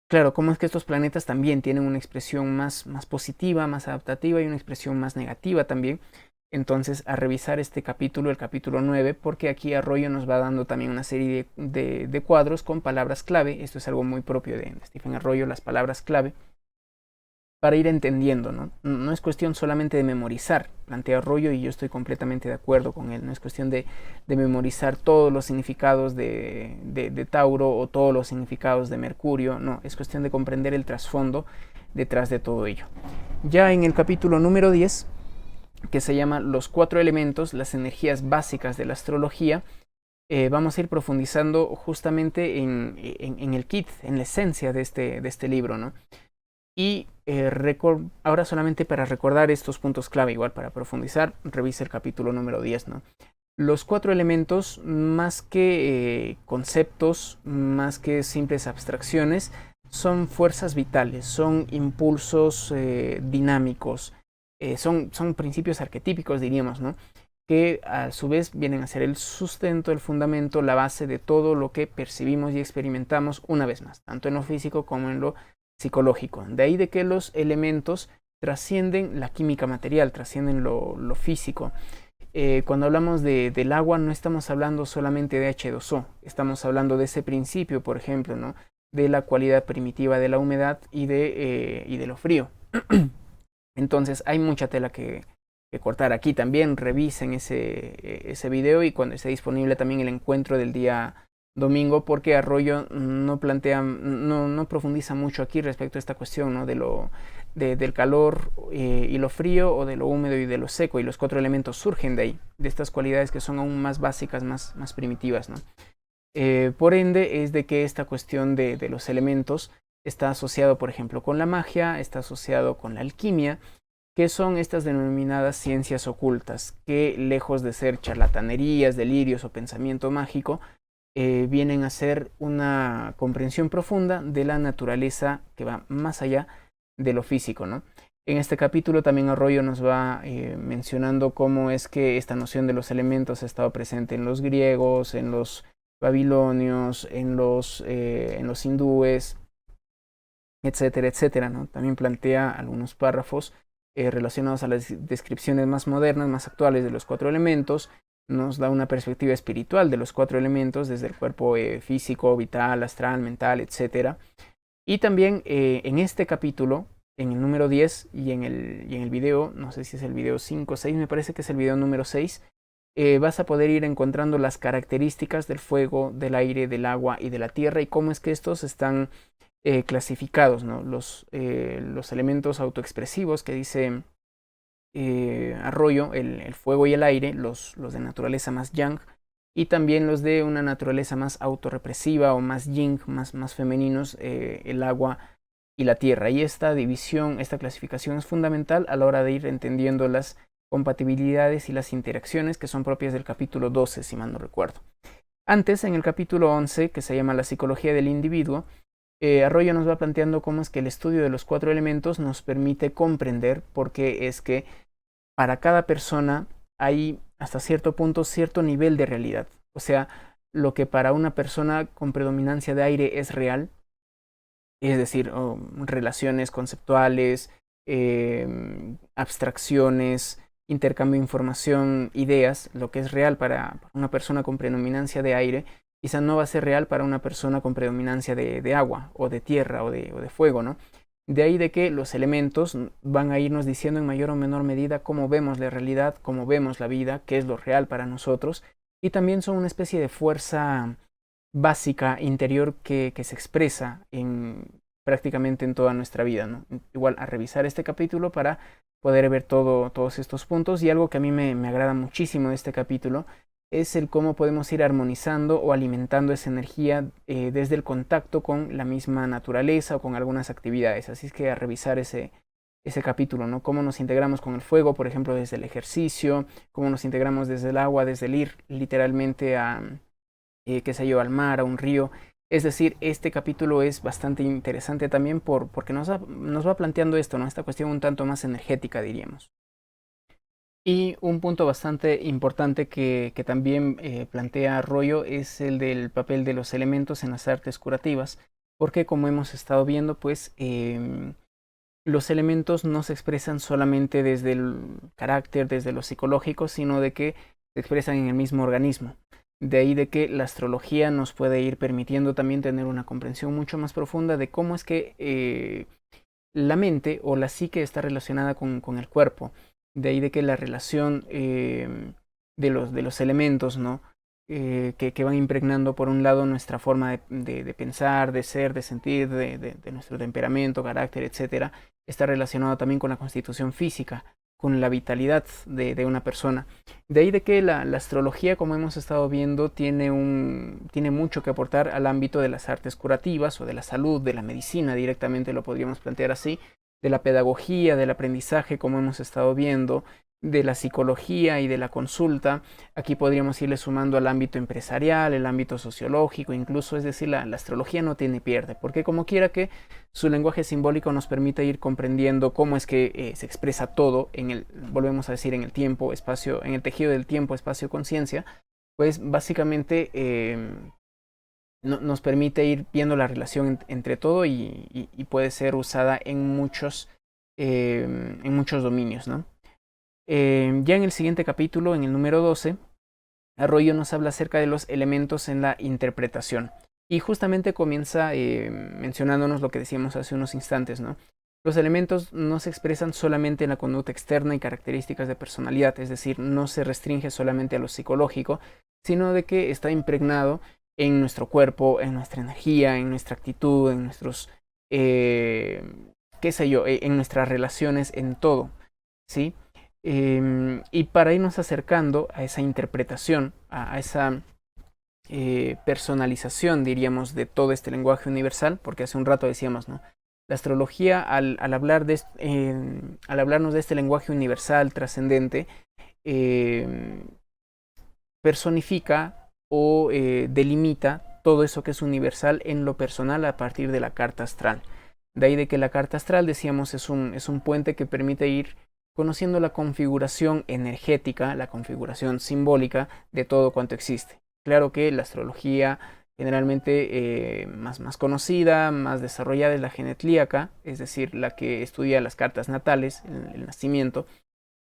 claro, cómo es que estos planetas también tienen una expresión más positiva, más adaptativa, y una expresión más negativa también. Entonces, a revisar este capítulo, el capítulo 9, porque aquí Arroyo nos va dando también una serie de cuadros con palabras clave. Esto es algo muy propio de Stephen Arroyo, las palabras clave, para ir entendiendo, ¿no? No es cuestión solamente de memorizar, plantea Arroyo, y yo estoy completamente de acuerdo con él. No es cuestión de memorizar todos los significados de Tauro o todos los significados de Mercurio. No, es cuestión de comprender el trasfondo detrás de todo ello. Ya en el capítulo número 10, que se llama Los 4 elementos, las energías básicas de la astrología, vamos a ir profundizando justamente en el kit, en la esencia de este libro, ¿no? Y ahora, solamente para recordar estos puntos clave, igual para profundizar, revisa el capítulo número 10, ¿no? Los 4 elementos, más que conceptos, más que simples abstracciones, son fuerzas vitales, son impulsos dinámicos, son principios arquetípicos, diríamos, ¿no? Que a su vez vienen a ser el sustento, el fundamento, la base de todo lo que percibimos y experimentamos, una vez más, tanto en lo físico como en lo psicológico. De ahí de que los elementos trascienden la química material, trascienden lo físico. Cuando hablamos del agua, no estamos hablando solamente de H2O, estamos hablando de ese principio, por ejemplo, ¿no? De la cualidad primitiva de la humedad y de lo frío. Entonces hay mucha tela que cortar. Aquí también revisen ese video, y cuando esté disponible también el encuentro del día domingo, porque Arroyo no profundiza mucho aquí respecto a esta cuestión, ¿no? Del calor y lo frío, o de lo húmedo y de lo seco, y los 4 elementos surgen de ahí, de estas cualidades que son aún más básicas, más primitivas, ¿no? Por ende, es de que esta cuestión de los elementos está asociado, por ejemplo, con la magia, está asociado con la alquimia, que son estas denominadas ciencias ocultas, que lejos de ser charlatanerías, delirios o pensamiento mágico, vienen a ser una comprensión profunda de la naturaleza que va más allá de lo físico, ¿no? En este capítulo también Arroyo nos va mencionando cómo es que esta noción de los elementos ha estado presente en los griegos, en los babilonios, en los hindúes, etcétera, etcétera, ¿no? También plantea algunos párrafos relacionados a las descripciones más modernas, más actuales de los 4 elementos, nos da una perspectiva espiritual de los 4 elementos, desde el cuerpo físico, vital, astral, mental, etc. Y también en este capítulo, en el número 10 y en el video, no sé si es el video 5 o 6, me parece que es el video número 6, vas a poder ir encontrando las características del fuego, del aire, del agua y de la tierra y cómo es que estos están clasificados, ¿no? Los elementos autoexpresivos que dice Arroyo, el fuego y el aire, los de naturaleza más yang, y también los de una naturaleza más autorrepresiva o más yin, más femeninos, el agua y la tierra. Y esta división, esta clasificación es fundamental a la hora de ir entendiendo las compatibilidades y las interacciones que son propias del capítulo 12, si mal no recuerdo. Antes, en el capítulo 11, que se llama La psicología del individuo, Arroyo nos va planteando cómo es que el estudio de los 4 elementos nos permite comprender por qué es que para cada persona hay hasta cierto punto cierto nivel de realidad. O sea, lo que para una persona con predominancia de aire es real, es decir, relaciones conceptuales, abstracciones, intercambio de información, ideas, lo que es real para una persona con predominancia de aire, quizá no va a ser real para una persona con predominancia de agua o de tierra o de fuego, ¿no? De ahí de que los elementos van a irnos diciendo en mayor o menor medida cómo vemos la realidad, cómo vemos la vida, qué es lo real para nosotros, y también son una especie de fuerza básica interior que se expresa prácticamente en toda nuestra vida, ¿no? Igual a revisar este capítulo para poder ver todos estos puntos, y algo que a mí me agrada muchísimo de este capítulo es el cómo podemos ir armonizando o alimentando esa energía desde el contacto con la misma naturaleza o con algunas actividades. Así es que a revisar ese capítulo, ¿no? Cómo nos integramos con el fuego, por ejemplo, desde el ejercicio, cómo nos integramos desde el agua, desde el ir literalmente a, qué sé yo, al mar, a un río. Es decir, este capítulo es bastante interesante también porque nos va planteando esto, ¿no? Esta cuestión un tanto más energética, diríamos. Y un punto bastante importante que también plantea Arroyo es el del papel de los elementos en las artes curativas, porque como hemos estado viendo, pues los elementos no se expresan solamente desde el carácter, desde lo psicológico, sino de que se expresan en el mismo organismo. De ahí de que la astrología nos puede ir permitiendo también tener una comprensión mucho más profunda de cómo es que la mente o la psique está relacionada con el cuerpo. De ahí de que la relación de los elementos, ¿no? Que van impregnando por un lado nuestra forma de pensar, de ser, de sentir, de nuestro temperamento, carácter, etcétera, está relacionado también con la constitución física, con la vitalidad de una persona. De ahí de que la astrología, como hemos estado viendo, tiene mucho que aportar al ámbito de las artes curativas o de la salud, de la medicina, directamente lo podríamos plantear así, de la pedagogía, del aprendizaje, como hemos estado viendo, de la psicología y de la consulta. Aquí podríamos irle sumando al ámbito empresarial, el ámbito sociológico, incluso, es decir, la astrología no tiene pierde, porque como quiera que su lenguaje simbólico nos permite ir comprendiendo cómo es que se expresa todo volvemos a decir, en el tiempo, espacio, en el tejido del tiempo, espacio, conciencia, pues básicamente nos permite ir viendo la relación entre todo y puede ser usada en muchos dominios, ¿no? Ya en el siguiente capítulo, en el número 12, Arroyo nos habla acerca de los elementos en la interpretación. Y justamente comienza mencionándonos lo que decíamos hace unos instantes, ¿no? Los elementos no se expresan solamente en la conducta externa y características de personalidad, es decir, no se restringe solamente a lo psicológico, sino de que está impregnado en nuestro cuerpo, en nuestra energía, en nuestra actitud, en nuestros, qué sé yo, en nuestras relaciones, en todo, ¿sí? Y para irnos acercando a esa interpretación, a esa personalización, diríamos, de todo este lenguaje universal, porque hace un rato decíamos, ¿no? La astrología, al hablarnos de este lenguaje universal, trascendente, personifica o delimita todo eso que es universal en lo personal a partir de la carta astral. De ahí de que la carta astral, decíamos, es un puente que permite ir conociendo la configuración energética, la configuración simbólica de todo cuanto existe. Claro que la astrología generalmente más conocida, más desarrollada es la genetlíaca, es decir, la que estudia las cartas natales, el nacimiento,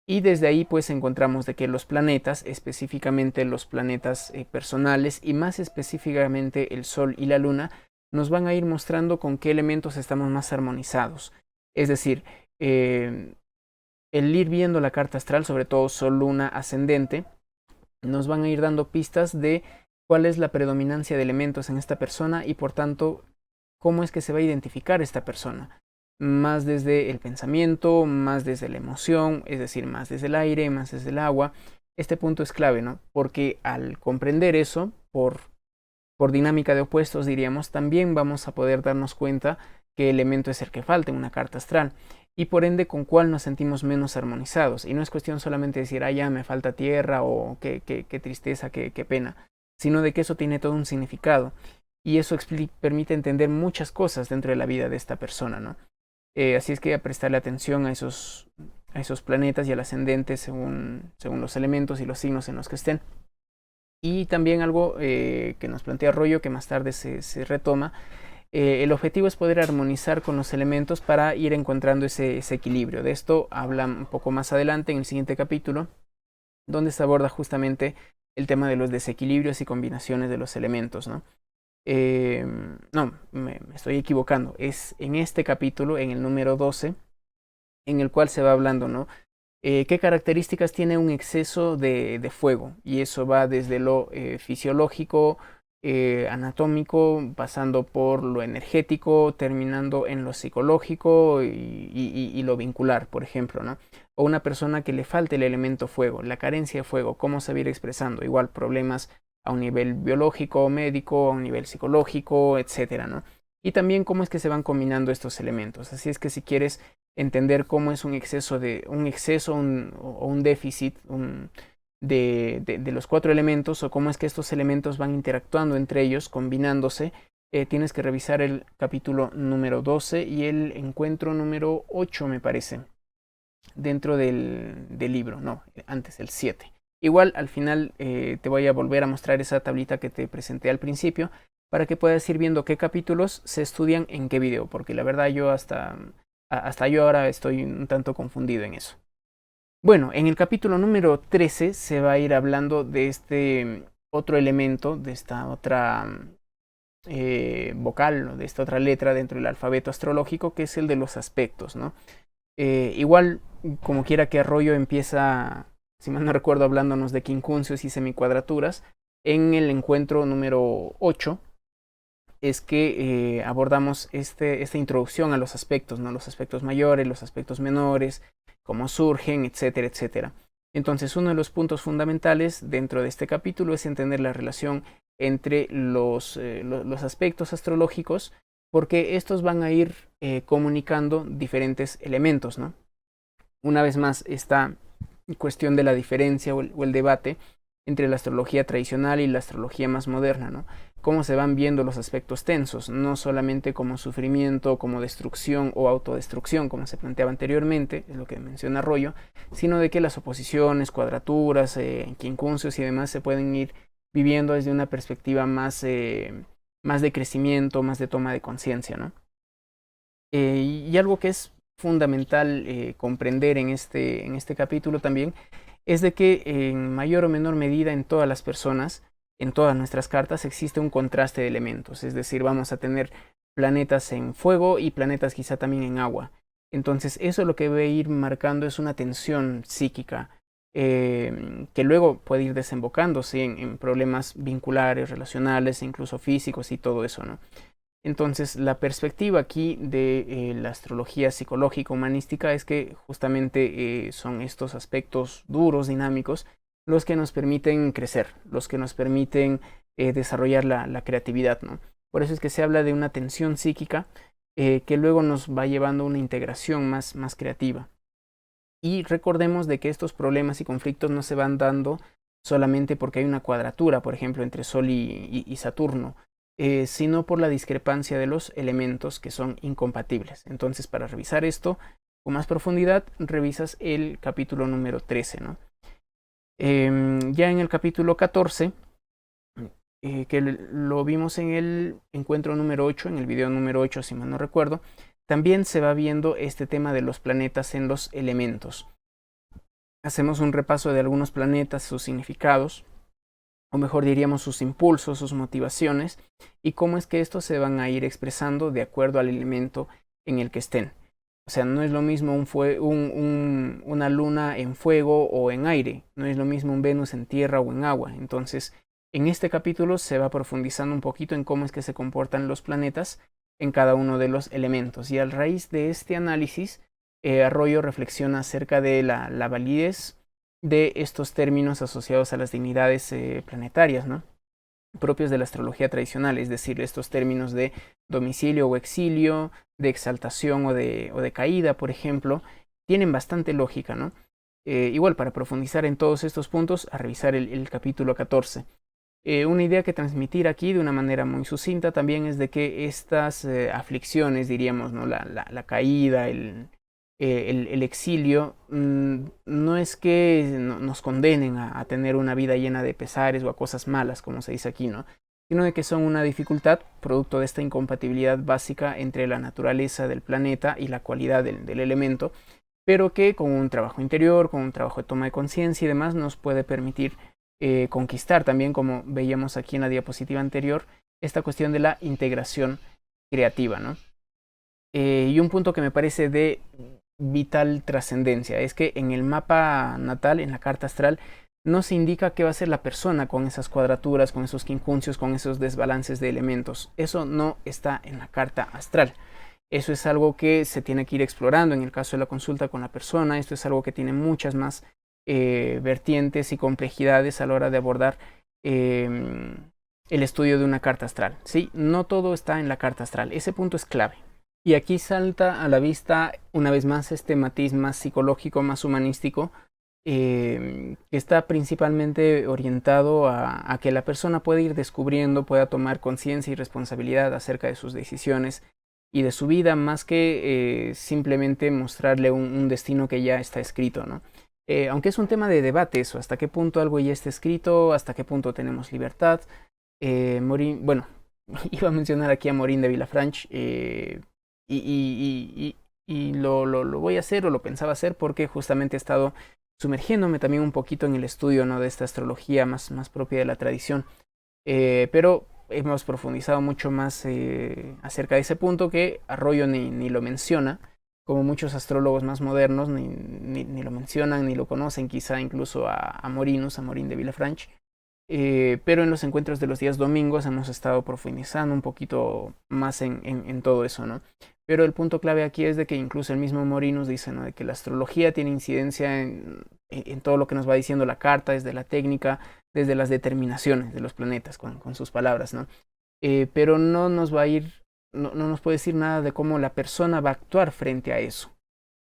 Y desde ahí pues encontramos de que los planetas, específicamente los planetas personales y más específicamente el Sol y la Luna, nos van a ir mostrando con qué elementos estamos más armonizados. Es decir, el ir viendo la carta astral, sobre todo Sol, Luna, ascendente, nos van a ir dando pistas de cuál es la predominancia de elementos en esta persona y por tanto cómo es que se va a identificar esta persona. Más desde el pensamiento, más desde la emoción, es decir, más desde el aire, más desde el agua. Este punto es clave, ¿no? Porque al comprender eso, por dinámica de opuestos diríamos, también vamos a poder darnos cuenta qué elemento es el que falta en una carta astral y por ende con cuál nos sentimos menos armonizados. Y no es cuestión solamente de decir, ah, ya me falta tierra o qué tristeza, qué pena, sino de que eso tiene todo un significado y eso permite entender muchas cosas dentro de la vida de esta persona, ¿no? Así es que a prestarle atención a esos planetas y al ascendente según los elementos y los signos en los que estén. Y también algo que nos plantea Arroyo, que más tarde se retoma, el objetivo es poder armonizar con los elementos para ir encontrando ese equilibrio. De esto habla un poco más adelante en el siguiente capítulo, donde se aborda justamente el tema de los desequilibrios y combinaciones de los elementos, ¿no? No, me estoy equivocando. Es en este capítulo, en el número 12, en el cual se va hablando, ¿no? ¿Qué características tiene un exceso de fuego? Y eso va desde lo fisiológico, anatómico, pasando por lo energético, terminando en lo psicológico y lo vincular, por ejemplo, ¿no? O una persona que le falte el elemento fuego, la carencia de fuego, ¿cómo se va a ir expresando? Igual problemas a un nivel biológico, médico, a un nivel psicológico, etcétera, ¿no? Y también cómo es que se van combinando estos elementos. Así es que si quieres entender cómo es un exceso o un déficit de los 4 elementos o cómo es que estos elementos van interactuando entre ellos, combinándose, tienes que revisar el capítulo número 12 y el encuentro número 8, me parece, dentro del libro, no, antes el 7. Igual al final te voy a volver a mostrar esa tablita que te presenté al principio para que puedas ir viendo qué capítulos se estudian en qué video, porque la verdad yo hasta yo ahora estoy un tanto confundido en eso. Bueno, en el capítulo número 13 se va a ir hablando de este otro elemento, de esta otra vocal, de esta otra letra dentro del alfabeto astrológico, que es el de los aspectos, ¿no? Igual, como quiera que Arroyo empieza, si mal no recuerdo, hablándonos de quincunциos y semicuadraturas, en el encuentro número 8 es que abordamos esta introducción a los aspectos, ¿no? Los aspectos mayores, los aspectos menores, cómo surgen, etcétera, etcétera. Entonces, uno de los puntos fundamentales dentro de este capítulo es entender la relación entre los aspectos astrológicos, porque estos van a ir comunicando diferentes elementos, ¿no? Una vez más, esta cuestión de la diferencia o el debate entre la astrología tradicional y la astrología más moderna, ¿no? Cómo se van viendo los aspectos tensos, no solamente como sufrimiento, como destrucción o autodestrucción, como se planteaba anteriormente, es lo que menciona Arroyo, sino de que las oposiciones, cuadraturas, quincunциos y demás se pueden ir viviendo desde una perspectiva más de crecimiento, más de toma de conciencia, ¿no? Y algo que es fundamental comprender en este capítulo también es de que en mayor o menor medida en todas las personas, en todas nuestras cartas, existe un contraste de elementos. Es decir, vamos a tener planetas en fuego y planetas quizá también en agua. Entonces eso lo que va a ir marcando es una tensión psíquica que luego puede ir desembocándose en problemas vinculares, relacionales, incluso físicos y todo eso, ¿no? Entonces, la perspectiva aquí de la astrología psicológica humanística es que justamente son estos aspectos duros, dinámicos, los que nos permiten crecer, los que nos permiten desarrollar la creatividad, ¿no? Por eso es que se habla de una tensión psíquica que luego nos va llevando a una integración más creativa. Y recordemos de que estos problemas y conflictos no se van dando solamente porque hay una cuadratura, por ejemplo, entre Sol y Saturno, sino por la discrepancia de los elementos que son incompatibles. Entonces, para revisar esto con más profundidad, revisas el capítulo número 13, ¿no? Ya en el capítulo 14, que lo vimos en el encuentro número 8, en el video número 8, si mal no recuerdo, también se va viendo este tema de los planetas en los elementos. hacemos un repaso de algunos planetas, sus significados, o mejor diríamos sus impulsos, sus motivaciones, y cómo es que estos se van a ir expresando de acuerdo al elemento en el que estén. O sea, no es lo mismo una luna en fuego o en aire, no es lo mismo un Venus en tierra o en agua. Entonces, en este capítulo se va profundizando un poquito en cómo es que se comportan los planetas en cada uno de los elementos. Y a raíz de este análisis, Arroyo reflexiona acerca de la validez de estos términos asociados a las dignidades planetarias, ¿no?, propios de la astrología tradicional, es decir, estos términos de domicilio o exilio, de exaltación o de caída, por ejemplo, tienen bastante lógica, ¿no? Igual, para profundizar en todos estos puntos, a revisar el capítulo 14. Una idea que transmitir aquí de una manera muy sucinta también es de que estas aflicciones, diríamos, ¿no?, la caída, el exilio, no es que nos condenen a tener una vida llena de pesares o a cosas malas, como se dice aquí, ¿no?, sino de que son una dificultad producto de esta incompatibilidad básica entre la naturaleza del planeta y la cualidad del elemento, pero que con un trabajo interior, con un trabajo de toma de conciencia y demás, nos puede permitir conquistar también, como veíamos aquí en la diapositiva anterior, esta cuestión de la integración creativa, ¿no? Y un punto que me parece de vital trascendencia es que en el mapa natal, en la carta astral, no se indica qué va a ser la persona con esas cuadraturas, con esos quincunциos, con esos desbalances de elementos. Eso no está en la carta astral. Eso es algo que se tiene que ir explorando en el caso de la consulta con la persona. Esto es algo que tiene muchas más vertientes y complejidades a la hora de abordar el estudio de una carta astral, ¿sí? No todo está en la carta astral. Ese punto es clave. Y aquí salta a la vista una vez más este matiz más psicológico, más humanístico, que está principalmente orientado a que la persona pueda ir descubriendo, pueda tomar conciencia y responsabilidad acerca de sus decisiones y de su vida, más que simplemente mostrarle un destino que ya está escrito, ¿no? Aunque es un tema de debate eso, hasta qué punto algo ya está escrito, hasta qué punto tenemos libertad. Bueno, iba a mencionar aquí a Morín de Villafranche, y lo voy a hacer, o lo pensaba hacer, porque justamente he estado sumergiéndome también un poquito en el estudio, ¿no?, de esta astrología más propia de la tradición. Pero hemos profundizado mucho más acerca de ese punto, que Arroyo ni lo menciona, como muchos astrólogos más modernos ni lo mencionan, ni lo conocen, quizá incluso a Morín de Villafranche. Pero en los encuentros de los días domingos hemos estado profundizando un poquito más en todo eso, ¿no? Pero el punto clave aquí es de que incluso el mismo Morinus dice, ¿no?, de que la astrología tiene incidencia en todo lo que nos va diciendo la carta, desde la técnica, desde las determinaciones de los planetas, con sus palabras, ¿no? Pero no nos va a ir, no nos puede decir nada de cómo la persona va a actuar frente a eso.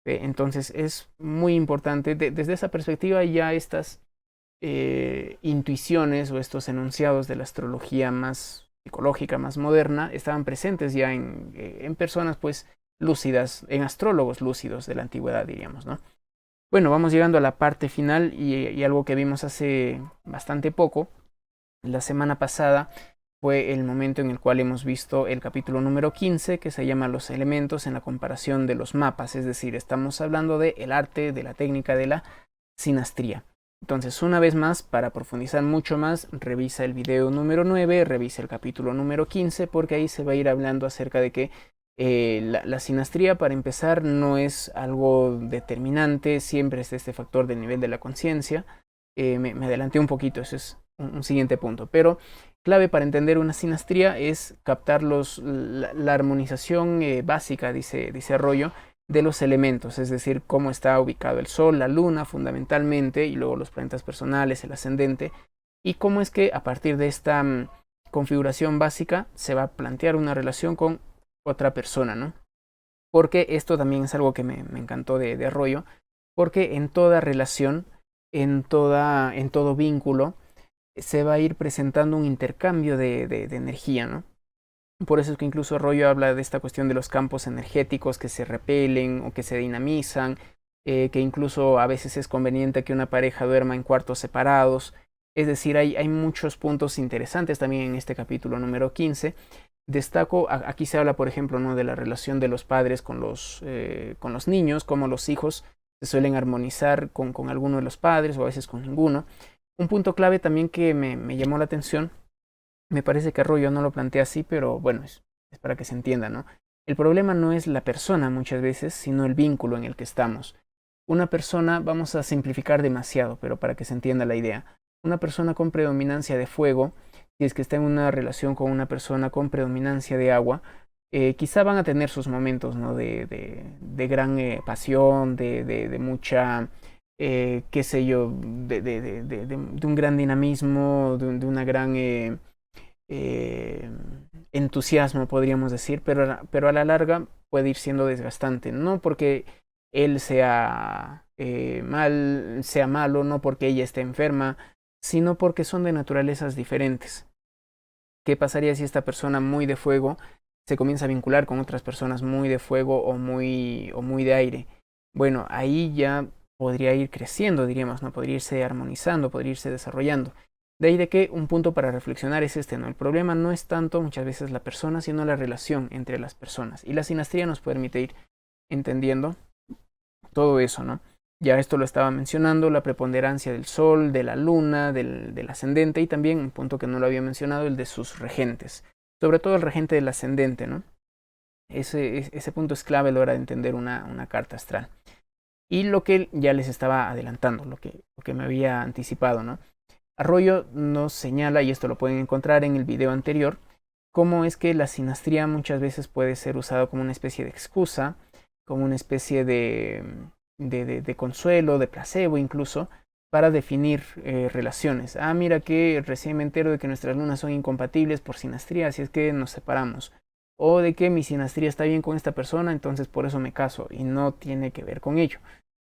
Entonces es muy importante, desde esa perspectiva, ya estas intuiciones o estos enunciados de la astrología más psicológica, más moderna, estaban presentes ya en personas pues lúcidas, en astrólogos lúcidos de la antigüedad, diríamos, ¿no? Bueno, vamos llegando a la parte final y algo que vimos hace bastante poco, la semana pasada, fue el momento en el cual hemos visto el capítulo número 15, que se llama Los elementos en la comparación de los mapas, es decir, estamos hablando del arte, de la técnica de la sinastría. Entonces, una vez más, para profundizar mucho más, revisa el video número 9, revisa el capítulo número 15, porque ahí se va a ir hablando acerca de que la sinastría, para empezar, no es algo determinante, siempre es este factor del nivel de la conciencia. Me adelanté un poquito, eso es un siguiente punto, pero clave para entender una sinastría es captar la armonización básica, dice Arroyo, de los elementos, es decir, cómo está ubicado el Sol, la Luna fundamentalmente, y luego los planetas personales, el ascendente, y cómo es que a partir de esta configuración básica se va a plantear una relación con otra persona, ¿no? Porque esto también es algo que me encantó de Arroyo, porque en toda relación, en todo vínculo, se va a ir presentando un intercambio de energía, ¿no? Por eso es que incluso Arroyo habla de esta cuestión de los campos energéticos que se repelen o que se dinamizan, que incluso a veces es conveniente que una pareja duerma en cuartos separados. Es decir, hay muchos puntos interesantes también en este capítulo número 15. Destaco, aquí se habla, por ejemplo, ¿no?, de la relación de los padres con los niños, cómo los hijos se suelen armonizar con alguno de los padres o a veces con ninguno. Un punto clave también que me llamó la atención, me parece que Arroyo no lo plantea así, pero bueno, es para que se entienda, ¿no? El problema no es la persona muchas veces, sino el vínculo en el que estamos. Una persona, vamos a simplificar demasiado, pero para que se entienda la idea, una persona con predominancia de fuego, si es que está en una relación con una persona con predominancia de agua, quizá van a tener sus momentos, ¿no? de gran pasión, de mucha, qué sé yo, de un gran dinamismo, de una gran eh, entusiasmo, podríamos decir, pero a la larga puede ir siendo desgastante, no porque él sea malo, no porque ella esté enferma, sino porque son de naturalezas diferentes. ¿Qué pasaría si esta persona muy de fuego se comienza a vincular con otras personas muy de fuego o muy de aire? Bueno, ahí ya podría ir creciendo, diríamos, ¿no? Podría irse armonizando, podría irse desarrollando. De ahí de que un punto para reflexionar es este, ¿no? El problema no es tanto muchas veces la persona, sino la relación entre las personas. Y la sinastría nos permite ir entendiendo todo eso, ¿no? Ya esto lo estaba mencionando, la preponderancia del Sol, de la Luna, del ascendente y también un punto que no lo había mencionado, el de sus regentes. Sobre todo el regente del ascendente, ¿no? Ese punto es clave a la hora de entender una carta astral. Y lo que ya les estaba adelantando, lo que me había anticipado, ¿no? Arroyo nos señala, y esto lo pueden encontrar en el video anterior, cómo es que la sinastría muchas veces puede ser usado como una especie de excusa, como una especie de consuelo, de placebo incluso, para definir relaciones. Ah, mira que recién me entero de que nuestras lunas son incompatibles por sinastría, así es que nos separamos. O de que mi sinastría está bien con esta persona, entonces por eso me caso, y no tiene que ver con ello.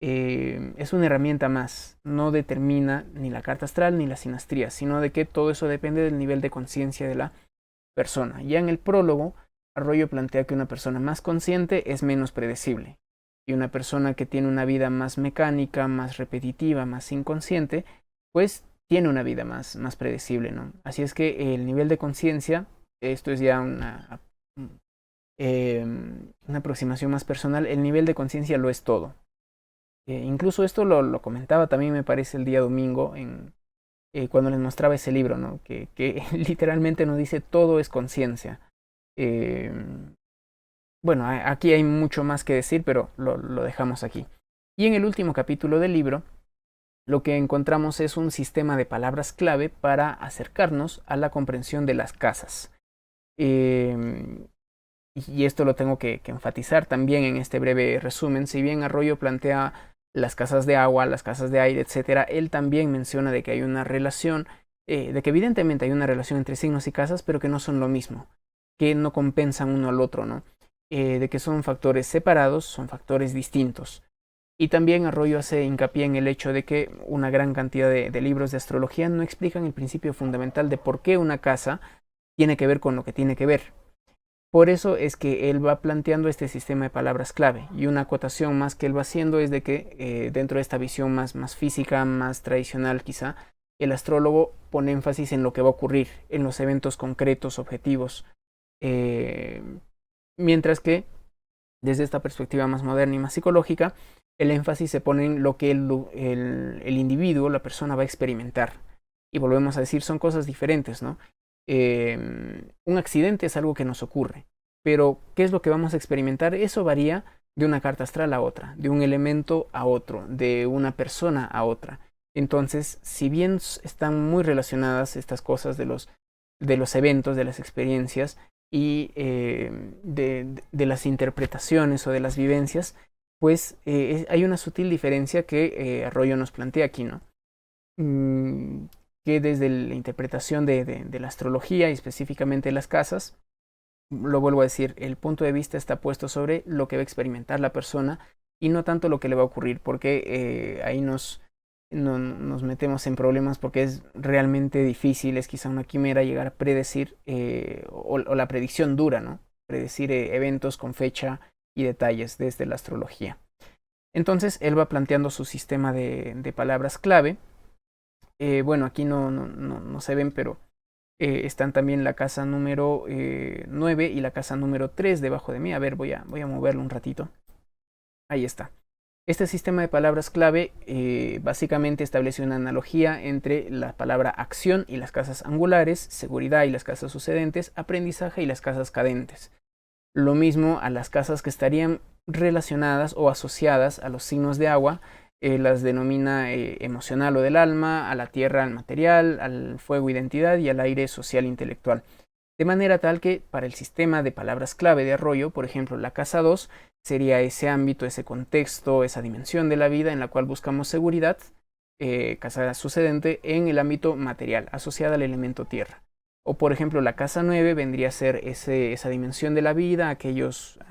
Es una herramienta más, no determina ni la carta astral ni la sinastría, sino de que todo eso depende del nivel de conciencia de la persona. Ya en el prólogo, Arroyo plantea que una persona más consciente es menos predecible y una persona que tiene una vida más mecánica, más repetitiva, más inconsciente, pues tiene una vida más predecible, ¿no? Así es que el nivel de conciencia, esto es ya una aproximación más personal, el nivel de conciencia lo es todo. Incluso esto lo comentaba también, me parece, el día domingo, cuando les mostraba ese libro, ¿no? que literalmente nos dice todo es conciencia. Eh, bueno, aquí hay mucho más que decir, pero lo dejamos aquí. Y en el último capítulo del libro, lo que encontramos es un sistema de palabras clave para acercarnos a la comprensión de las casas. Y esto lo tengo que enfatizar también en este breve resumen. Si bien Arroyo plantea las casas de agua, las casas de aire, etcétera, él también menciona de que hay una relación, de que evidentemente hay una relación entre signos y casas, pero que no son lo mismo, que no compensan uno al otro, ¿no? De que son factores separados, son factores distintos. Y también Arroyo hace hincapié en el hecho de que una gran cantidad de libros de astrología no explican el principio fundamental de por qué una casa tiene que ver con lo que tiene que ver. Por eso es que él va planteando este sistema de palabras clave, y una acotación más que él va haciendo es de que dentro de esta visión más física, más tradicional quizá, el astrólogo pone énfasis en lo que va a ocurrir, en los eventos concretos, objetivos, eh, mientras que desde esta perspectiva más moderna y más psicológica, el énfasis se pone en lo que el individuo, la persona va a experimentar. Y volvemos a decir, son cosas diferentes, ¿no? Un accidente es algo que nos ocurre, pero ¿qué es lo que vamos a experimentar? Eso varía de una carta astral a otra, de un elemento a otro, de una persona a otra. Entonces, si bien están muy relacionadas estas cosas de los eventos, de las experiencias y de las interpretaciones o de las vivencias, pues hay una sutil diferencia que Arroyo nos plantea aquí, ¿no? Que desde la interpretación de la astrología y específicamente de las casas, lo vuelvo a decir, el punto de vista está puesto sobre lo que va a experimentar la persona y no tanto lo que le va a ocurrir, porque ahí nos metemos en problemas porque es realmente difícil, es quizá una quimera llegar a predecir, o la predicción dura, ¿no? Predecir eventos con fecha y detalles desde la astrología. Entonces él va planteando su sistema de palabras clave. Bueno, aquí no se ven, pero están también la casa número 9 y la casa número 3 debajo de mí. A ver, voy a moverlo un ratito. Ahí está. Este sistema de palabras clave básicamente establece una analogía entre la palabra acción y las casas angulares, seguridad y las casas sucedentes, aprendizaje y las casas cadentes. Lo mismo a las casas que estarían relacionadas o asociadas a los signos de agua, las denomina emocional o del alma, a la tierra al material, al fuego identidad y al aire social intelectual. De manera tal que para el sistema de palabras clave de Arroyo, por ejemplo, la casa 2 sería ese ámbito, ese contexto, esa dimensión de la vida en la cual buscamos seguridad, casa sucedente, en el ámbito material, asociada al elemento tierra. O por ejemplo, la casa 9 vendría a ser esa dimensión de la vida,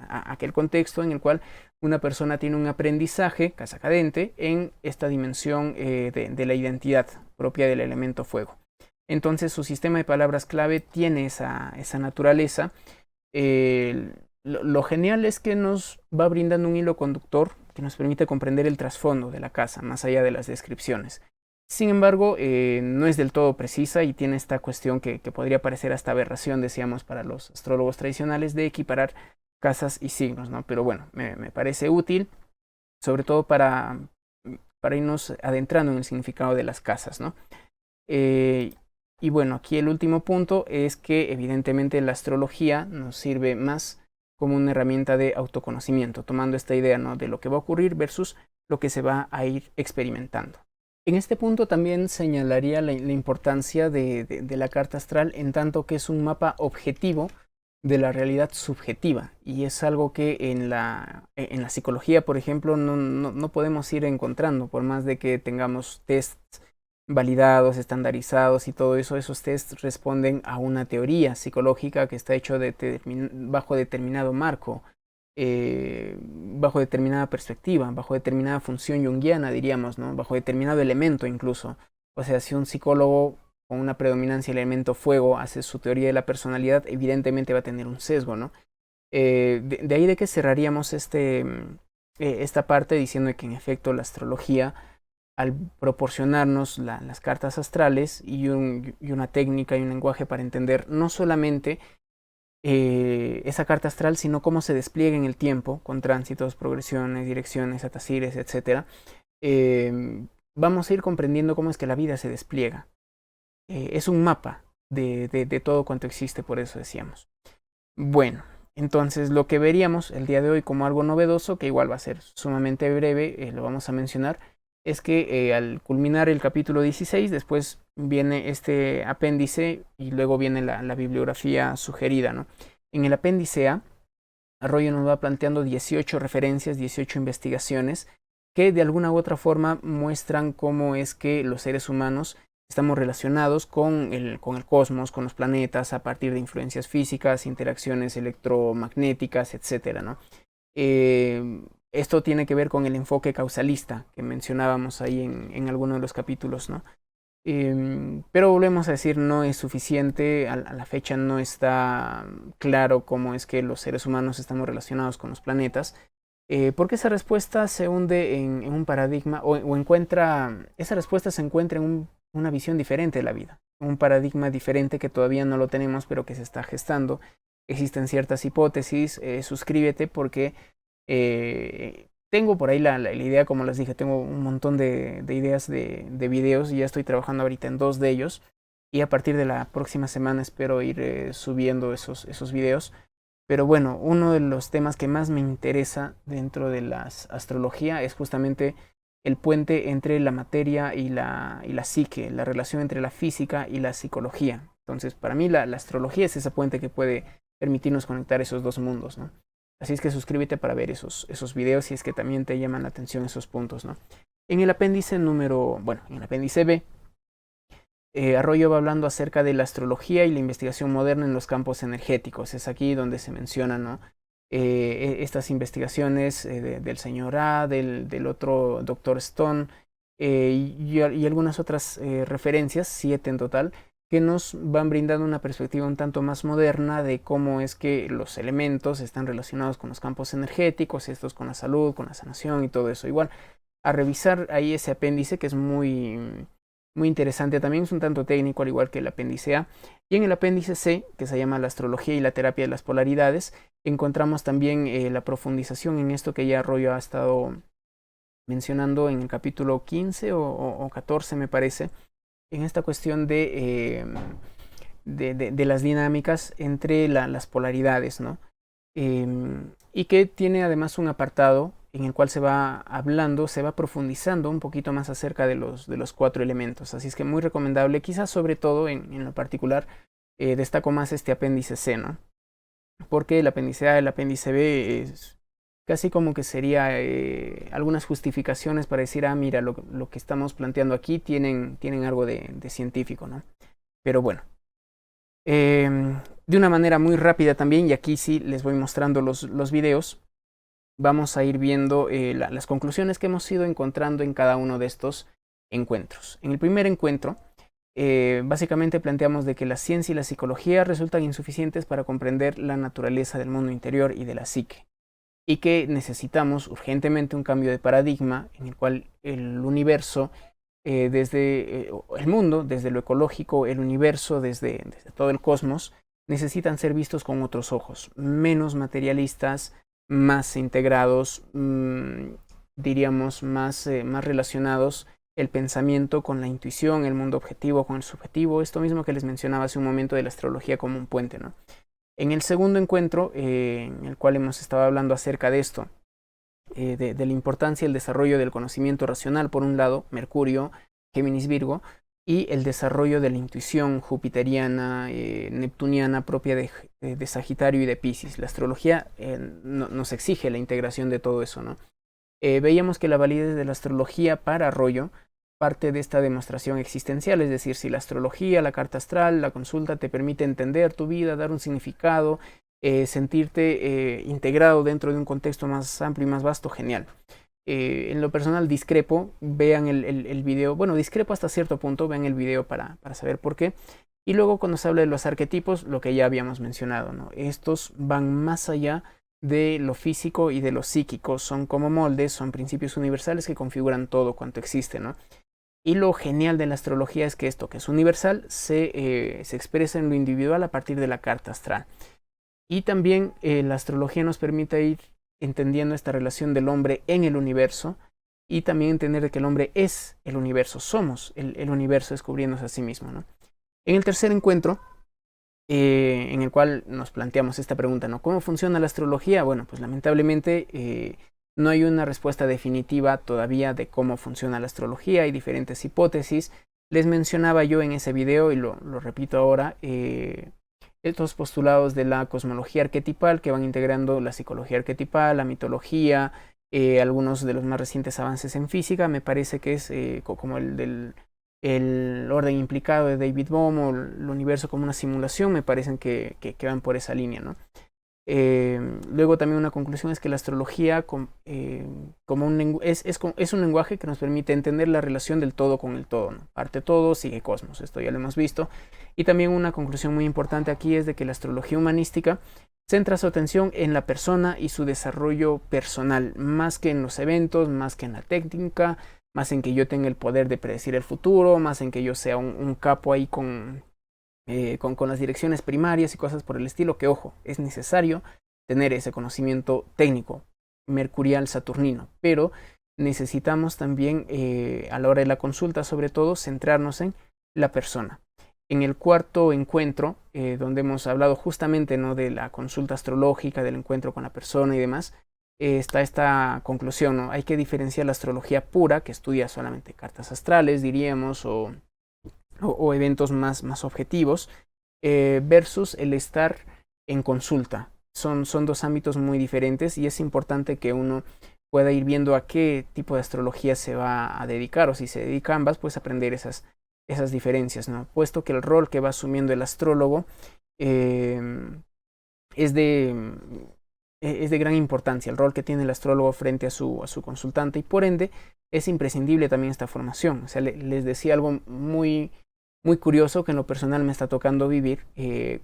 aquel contexto en el cual una persona tiene un aprendizaje, casa cadente, en esta dimensión de la identidad propia del elemento fuego. Entonces su sistema de palabras clave tiene esa naturaleza. Lo genial es que nos va brindando un hilo conductor que nos permite comprender el trasfondo de la casa, más allá de las descripciones. Sin embargo, no es del todo precisa y tiene esta cuestión que podría parecer hasta aberración, decíamos, para los astrólogos tradicionales, de equiparar casas y signos, ¿no? Pero bueno, me parece útil, sobre todo para irnos adentrando en el significado de las casas, ¿no? Y bueno, aquí el último punto es que evidentemente la astrología nos sirve más como una herramienta de autoconocimiento, tomando esta idea, ¿no?, de lo que va a ocurrir versus lo que se va a ir experimentando. En este punto también señalaría la importancia de la carta astral, en tanto que es un mapa objetivo de la realidad subjetiva, y es algo que en la psicología, por ejemplo, no podemos ir encontrando, por más de que tengamos tests validados, estandarizados y todo eso. Esos tests responden a una teoría psicológica que está hecho bajo determinado marco, bajo determinada perspectiva, bajo determinada función junguiana, diríamos, ¿no?, bajo determinado elemento incluso. O sea, si un psicólogo con una predominancia del elemento fuego hace su teoría de la personalidad, evidentemente va a tener un sesgo, ¿no? De ahí de que cerraríamos esta parte diciendo que en efecto la astrología, al proporcionarnos las cartas astrales y una técnica y un lenguaje para entender no solamente esa carta astral, sino cómo se despliega en el tiempo, con tránsitos, progresiones, direcciones, atasires, etc., vamos a ir comprendiendo cómo es que la vida se despliega. Es un mapa de todo cuanto existe, por eso decíamos. Bueno, entonces lo que veríamos el día de hoy como algo novedoso, que igual va a ser sumamente breve, lo vamos a mencionar, es que al culminar el capítulo 16, después viene este apéndice y luego viene la bibliografía sugerida, ¿no? En el apéndice A, Arroyo nos va planteando 18 referencias, 18 investigaciones que de alguna u otra forma muestran cómo es que los seres humanos estamos relacionados con el cosmos, con los planetas, a partir de influencias físicas, interacciones electromagnéticas, etc., ¿no? Esto tiene que ver con el enfoque causalista que mencionábamos ahí en alguno de los capítulos, ¿no? Pero volvemos a decir, no es suficiente, a la fecha no está claro cómo es que los seres humanos estamos relacionados con los planetas, porque esa respuesta se hunde en un paradigma esa respuesta se encuentra en una visión diferente de la vida, un paradigma diferente que todavía no lo tenemos, pero que se está gestando. Existen ciertas hipótesis, suscríbete porque tengo por ahí la idea, como les dije, tengo un montón de ideas de videos y ya estoy trabajando ahorita en 2 de ellos, y a partir de la próxima semana espero ir subiendo esos videos. Pero bueno, uno de los temas que más me interesa dentro de la astrología es justamente el puente entre la materia y la psique, la relación entre la física y la psicología. Entonces, para mí la astrología es ese puente que puede permitirnos conectar esos dos mundos, ¿no? Así es que suscríbete para ver esos videos si es que también te llaman la atención esos puntos, ¿no? En el apéndice en el apéndice B, Arroyo va hablando acerca de la astrología y la investigación moderna en los campos energéticos. Es aquí donde se menciona, ¿no?, estas investigaciones del señor A, del otro doctor Stone, y algunas otras referencias, 7 en total, que nos van brindando una perspectiva un tanto más moderna de cómo es que los elementos están relacionados con los campos energéticos, estos con la salud, con la sanación y todo eso. Igual, a revisar ahí ese apéndice que es muy interesante, también es un tanto técnico al igual que el apéndice A. Y en el apéndice C, que se llama la astrología y la terapia de las polaridades, encontramos también la profundización en esto que ya Arroyo ha estado mencionando en el capítulo 15 o 14 me parece, en esta cuestión de las dinámicas entre las polaridades, ¿no? Y que tiene además un apartado en el cual se va hablando, se va profundizando un poquito más acerca de los 4 elementos. Así es que muy recomendable, quizás sobre todo en lo particular, destaco más este apéndice C, ¿no? Porque el apéndice A y el apéndice B es casi como que sería algunas justificaciones para decir, ah, mira, lo que estamos planteando aquí tienen algo de científico, ¿no? Pero bueno, de una manera muy rápida también, y aquí sí les voy mostrando los videos, vamos a ir viendo las conclusiones que hemos ido encontrando en cada uno de estos encuentros. En el primer encuentro, básicamente planteamos de que la ciencia y la psicología resultan insuficientes para comprender la naturaleza del mundo interior y de la psique, y que necesitamos urgentemente un cambio de paradigma en el cual el universo, desde el mundo, desde lo ecológico, el universo, desde todo el cosmos, necesitan ser vistos con otros ojos, menos materialistas, más integrados, diríamos más relacionados el pensamiento con la intuición, el mundo objetivo con el subjetivo, esto mismo que les mencionaba hace un momento de la astrología como un puente, ¿no? En el segundo encuentro, en el cual hemos estado hablando acerca de esto, de la importancia del desarrollo del conocimiento racional, por un lado, Mercurio, Géminis, Virgo, y el desarrollo de la intuición jupiteriana, neptuniana, propia de Sagitario y de Piscis. La astrología nos exige la integración de todo eso, ¿no? Veíamos que la validez de la astrología para Arroyo parte de esta demostración existencial, es decir, si la astrología, la carta astral, la consulta te permite entender tu vida, dar un significado, sentirte integrado dentro de un contexto más amplio y más vasto, genial. En lo personal discrepo, vean el video, bueno, discrepo hasta cierto punto, vean el video para saber por qué. Y luego cuando se habla de los arquetipos, lo que ya habíamos mencionado, ¿no? Estos van más allá de lo físico y de lo psíquico, son como moldes, son principios universales que configuran todo cuanto existe, ¿no? Y lo genial de la astrología es que esto, que es universal, se expresa en lo individual a partir de la carta astral. Y también la astrología nos permite ir entendiendo esta relación del hombre en el universo y también entender que el hombre es el universo, somos el universo descubriéndose a sí mismo, ¿no? En el tercer encuentro, en el cual nos planteamos esta pregunta, ¿no? ¿Cómo funciona la astrología? Bueno, pues lamentablemente no hay una respuesta definitiva todavía de cómo funciona la astrología, hay diferentes hipótesis. Les mencionaba yo en ese video y lo repito ahora, estos postulados de la cosmología arquetipal que van integrando la psicología arquetipal, la mitología, algunos de los más recientes avances en física, me parece que es como el del orden implicado de David Bohm o el universo como una simulación, me parecen que van por esa línea, ¿no? Luego también una conclusión es que la astrología es un lenguaje que nos permite entender la relación del todo con el todo, ¿no? Parte todo, sigue cosmos, esto ya lo hemos visto. Y también una conclusión muy importante aquí es de que la astrología humanística centra su atención en la persona y su desarrollo personal, más que en los eventos, más que en la técnica, más en que yo tenga el poder de predecir el futuro, más en que yo sea un capo ahí con las direcciones primarias y cosas por el estilo, que ojo, es necesario tener ese conocimiento técnico, mercurial, saturnino, pero necesitamos también a la hora de la consulta, sobre todo, centrarnos en la persona. En el cuarto encuentro, donde hemos hablado justamente, ¿no?, de la consulta astrológica, del encuentro con la persona y demás, está esta conclusión, ¿no? Hay que diferenciar la astrología pura, que estudia solamente cartas astrales, diríamos, o eventos más objetivos, versus el estar en consulta. Son dos ámbitos muy diferentes y es importante que uno pueda ir viendo a qué tipo de astrología se va a dedicar, o si se dedica a ambas, pues aprender esas diferencias, ¿no? Puesto que el rol que va asumiendo el astrólogo es de gran importancia, el rol que tiene el astrólogo frente a su consultante, y por ende es imprescindible también esta formación. O sea, les decía algo muy curioso que en lo personal me está tocando vivir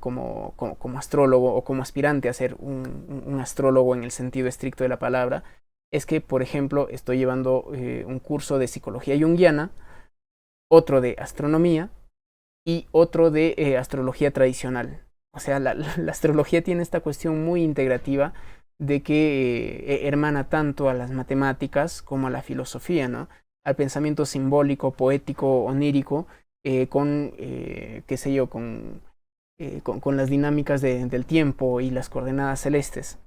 como astrólogo o como aspirante a ser un astrólogo en el sentido estricto de la palabra. Es que, por ejemplo, estoy llevando un curso de psicología junguiana, otro de astronomía y otro de astrología tradicional. O sea, la astrología tiene esta cuestión muy integrativa de que hermana tanto a las matemáticas como a la filosofía, ¿no? Al pensamiento simbólico, poético, onírico, qué sé yo, con las dinámicas del tiempo y las coordenadas celestes.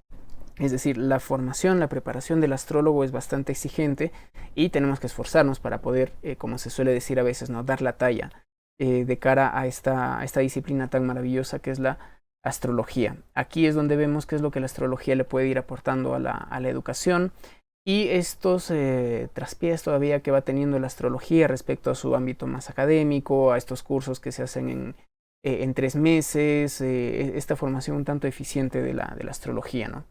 Es decir, la formación, la preparación del astrólogo es bastante exigente y tenemos que esforzarnos para poder, como se suele decir a veces, ¿no?, dar la talla de cara a esta disciplina tan maravillosa que es la astrología. Aquí es donde vemos qué es lo que la astrología le puede ir aportando a la educación y estos traspiés todavía que va teniendo la astrología respecto a su ámbito más académico, a estos cursos que se hacen en 3 meses, esta formación un tanto eficiente de la astrología, ¿no?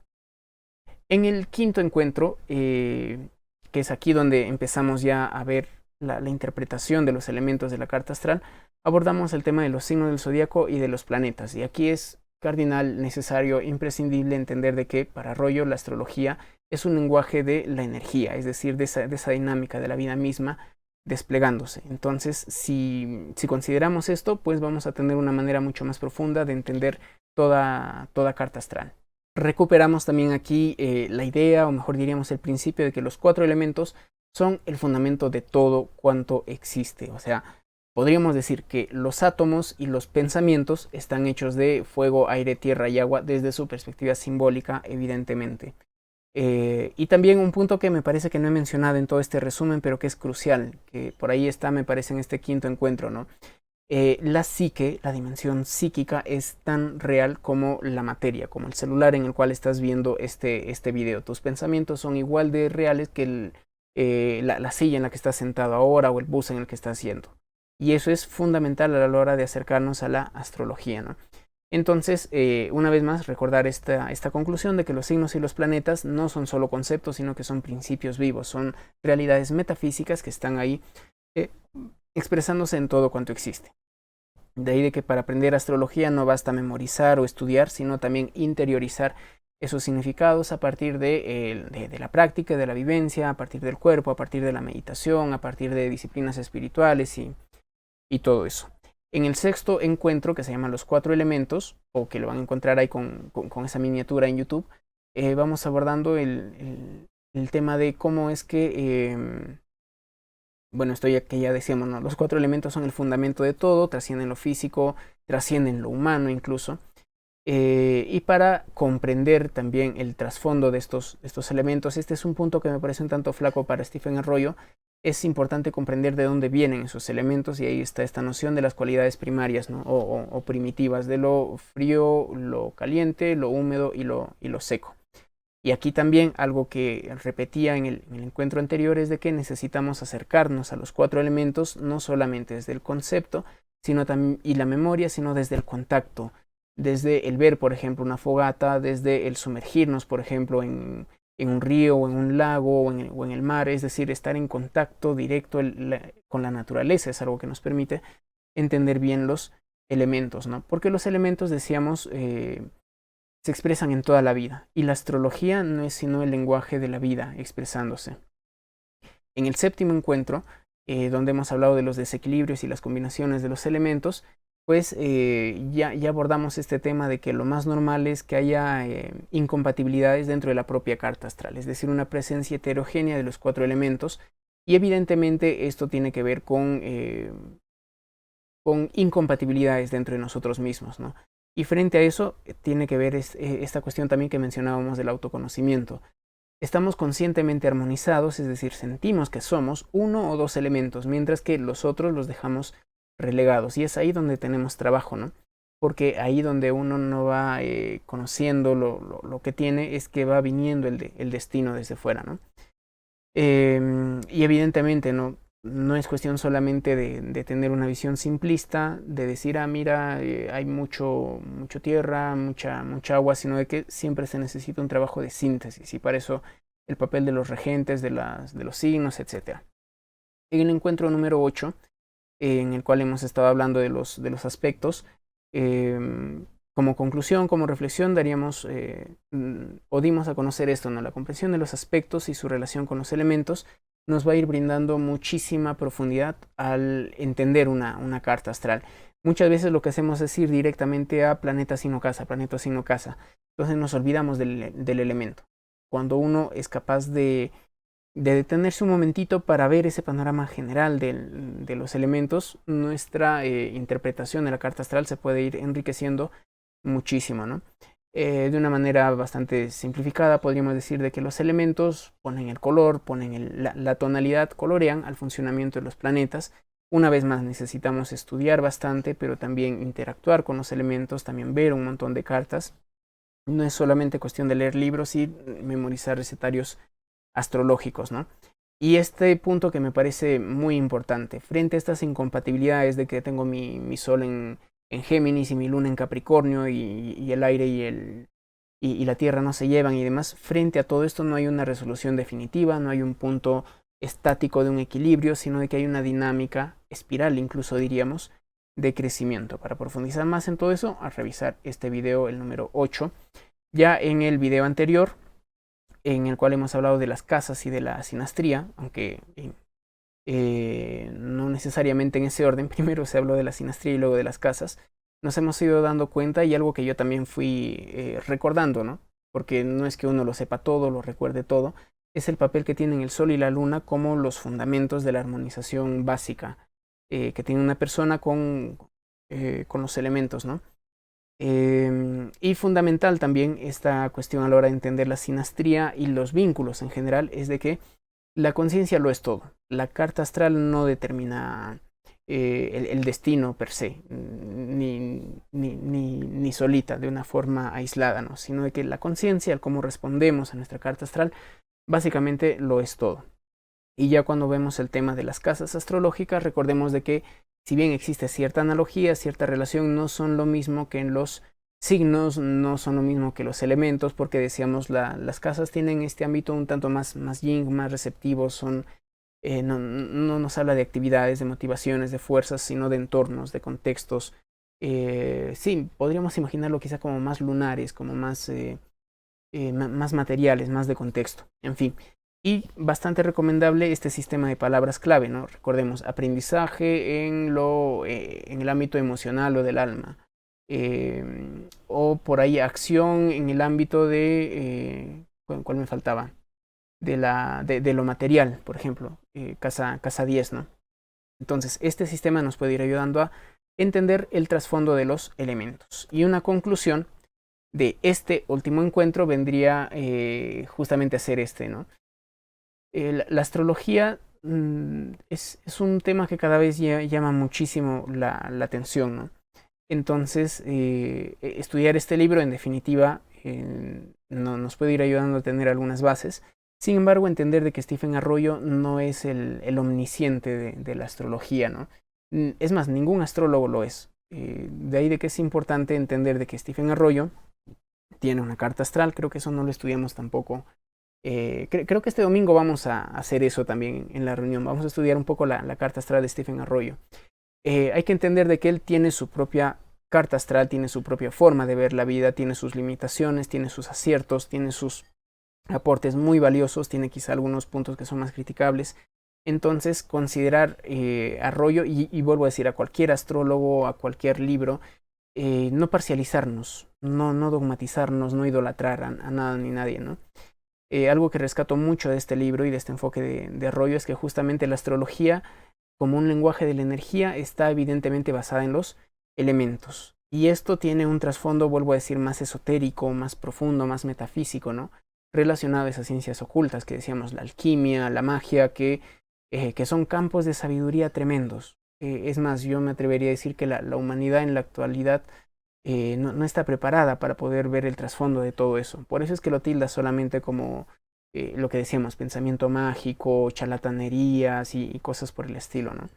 En el quinto encuentro, que es aquí donde empezamos ya a ver la interpretación de los elementos de la carta astral, abordamos el tema de los signos del zodíaco y de los planetas. Y aquí es cardinal, necesario, imprescindible entender de que para Arroyo la astrología es un lenguaje de la energía, es decir, de esa dinámica de la vida misma desplegándose. Entonces, si consideramos esto, pues vamos a tener una manera mucho más profunda de entender toda carta astral. Recuperamos también aquí la idea, o mejor diríamos el principio, de que los 4 elementos son el fundamento de todo cuanto existe. O sea, podríamos decir que los átomos y los pensamientos están hechos de fuego, aire, tierra y agua desde su perspectiva simbólica, evidentemente. Y también un punto que me parece que no he mencionado en todo este resumen, pero que es crucial, que por ahí está, me parece, en este quinto encuentro, ¿no? La psique, la dimensión psíquica, es tan real como la materia, como el celular en el cual estás viendo este video. Tus pensamientos son igual de reales que la silla en la que estás sentado ahora o el bus en el que estás yendo. Y eso es fundamental a la hora de acercarnos a la astrología, ¿no? Entonces, una vez más, recordar esta conclusión de que los signos y los planetas no son solo conceptos, sino que son principios vivos, son realidades metafísicas que están ahí expresándose en todo cuanto existe. De ahí de que para aprender astrología no basta memorizar o estudiar, sino también interiorizar esos significados a partir de la práctica, de la vivencia, a partir del cuerpo, a partir de la meditación, a partir de disciplinas espirituales y todo eso. En el sexto encuentro, que se llama Los 4 elementos, o que lo van a encontrar ahí con esa miniatura en YouTube, vamos abordando el tema de cómo es que bueno, esto que ya decíamos, ¿no? Los 4 elementos son el fundamento de todo, trascienden lo físico, trascienden lo humano incluso. Y para comprender también el trasfondo de estos elementos, este es un punto que me parece un tanto flaco para Stephen Arroyo, es importante comprender de dónde vienen esos elementos y ahí está esta noción de las cualidades primarias, ¿no? o primitivas, de lo frío, lo caliente, lo húmedo y lo seco. Y aquí también algo que repetía en el encuentro anterior es de que necesitamos acercarnos a los 4 elementos no solamente desde el concepto y la memoria, sino desde el contacto, desde el ver, por ejemplo, una fogata, desde el sumergirnos, por ejemplo, en un río o en un lago o en el mar, es decir, estar en contacto directo con la naturaleza es algo que nos permite entender bien los elementos, ¿no? Porque los elementos, decíamos, se expresan en toda la vida y la astrología no es sino el lenguaje de la vida expresándose. En el séptimo encuentro, donde hemos hablado de los desequilibrios y las combinaciones de los elementos, pues ya abordamos este tema de que lo más normal es que haya incompatibilidades dentro de la propia carta astral, es decir, una presencia heterogénea de los 4 elementos y evidentemente esto tiene que ver con incompatibilidades dentro de nosotros mismos, ¿no? Y frente a eso tiene que ver esta cuestión también que mencionábamos del autoconocimiento. Estamos conscientemente armonizados, es decir, sentimos que somos 1 o 2 elementos, mientras que los otros los dejamos relegados. Y es ahí donde tenemos trabajo, ¿no? Porque ahí donde uno no va conociendo lo que tiene, es que va viniendo el destino desde fuera, ¿no? Y evidentemente no es cuestión solamente de tener una visión simplista, de decir, mira, hay mucho tierra, mucha agua, sino de que siempre se necesita un trabajo de síntesis y para eso el papel de los regentes, de los signos, etc. En el encuentro número 8, en el cual hemos estado hablando de los aspectos, como conclusión, como reflexión, daríamos o dimos a conocer esto, ¿no? La comprensión de los aspectos y su relación con los elementos nos va a ir brindando muchísima profundidad al entender una carta astral. Muchas veces lo que hacemos es ir directamente a planeta signo casa, entonces nos olvidamos del elemento. Cuando uno es capaz de detenerse un momentito para ver ese panorama general de los elementos, nuestra interpretación de la carta astral se puede ir enriqueciendo muchísimo, ¿no? De una manera bastante simplificada podríamos decir de que los elementos ponen el color, ponen la tonalidad, colorean al funcionamiento de los planetas. Una vez más necesitamos estudiar bastante, pero también interactuar con los elementos, también ver un montón de cartas. No es solamente cuestión de leer libros y memorizar recetarios astrológicos, ¿no? Y este punto que me parece muy importante, frente a estas incompatibilidades de que tengo mi sol en Géminis y mi luna en Capricornio y el aire y la tierra no se llevan y demás, frente a todo esto no hay una resolución definitiva, no hay un punto estático de un equilibrio, sino de que hay una dinámica espiral, incluso diríamos, de crecimiento. Para profundizar más en todo eso, a revisar este video, el número 8. Ya en el video anterior, en el cual hemos hablado de las casas y de la sinastría, aunque no necesariamente en ese orden, primero se habló de la sinastría y luego de las casas, nos hemos ido dando cuenta y algo que yo también fui recordando, ¿no? Porque no es que uno lo sepa todo, lo recuerde todo, es el papel que tienen el sol y la luna como los fundamentos de la armonización básica que tiene una persona con los elementos, ¿no? Y fundamental también esta cuestión a la hora de entender la sinastría y los vínculos en general es de que la conciencia lo es todo. La carta astral no determina el destino per se, ni solita, de una forma aislada, ¿no? Sino de que la conciencia, el cómo respondemos a nuestra carta astral, básicamente lo es todo. Y ya cuando vemos el tema de las casas astrológicas, recordemos de que si bien existe cierta analogía, cierta relación, no son lo mismo que en los signos, no son lo mismo que los elementos, porque decíamos las casas tienen este ámbito un tanto más yin, más receptivos, son, no nos habla de actividades, de motivaciones, de fuerzas, sino de entornos, de contextos. Sí, podríamos imaginarlo quizá como más lunares, como más materiales, más de contexto, en fin. Y bastante recomendable este sistema de palabras clave, ¿no? Recordemos, aprendizaje en el ámbito emocional o del alma. O por ahí acción en el ámbito de... ¿cuál me faltaba? De lo material, por ejemplo, casa 10, ¿no? Entonces, este sistema nos puede ir ayudando a entender el trasfondo de los elementos. Y una conclusión de este último encuentro vendría justamente a ser este, ¿no? La astrología es un tema que cada vez llama muchísimo la atención, ¿no? Entonces, estudiar este libro, en definitiva, nos puede ir ayudando a tener algunas bases. Sin embargo, entender de que Stephen Arroyo no es el omnisciente de la astrología, ¿no? Es más, ningún astrólogo lo es. De ahí de que es importante entender de que Stephen Arroyo tiene una carta astral, creo que eso no lo estudiamos tampoco. Creo que este domingo vamos a hacer eso también en la reunión. Vamos a estudiar un poco la carta astral de Stephen Arroyo. Hay que entender de que él tiene su propia carta astral, tiene su propia forma de ver la vida, tiene sus limitaciones, tiene sus aciertos, tiene sus aportes muy valiosos, tiene quizá algunos puntos que son más criticables. Entonces, considerar Arroyo, y vuelvo a decir a cualquier astrólogo, a cualquier libro, no parcializarnos, no dogmatizarnos, no idolatrar a nada ni nadie, ¿no? Algo que rescato mucho de este libro y de este enfoque de Arroyo es que justamente la astrología, como un lenguaje de la energía, está evidentemente basada en los elementos. Y esto tiene un trasfondo, vuelvo a decir, más esotérico, más profundo, más metafísico, ¿no? Relacionado a esas ciencias ocultas que decíamos, la alquimia, la magia, que son campos de sabiduría tremendos. Es más, yo me atrevería a decir que la humanidad en la actualidad no está preparada para poder ver el trasfondo de todo eso. Por eso es que lo tilda solamente como lo que decíamos, pensamiento mágico, charlatanerías y cosas por el estilo, ¿no?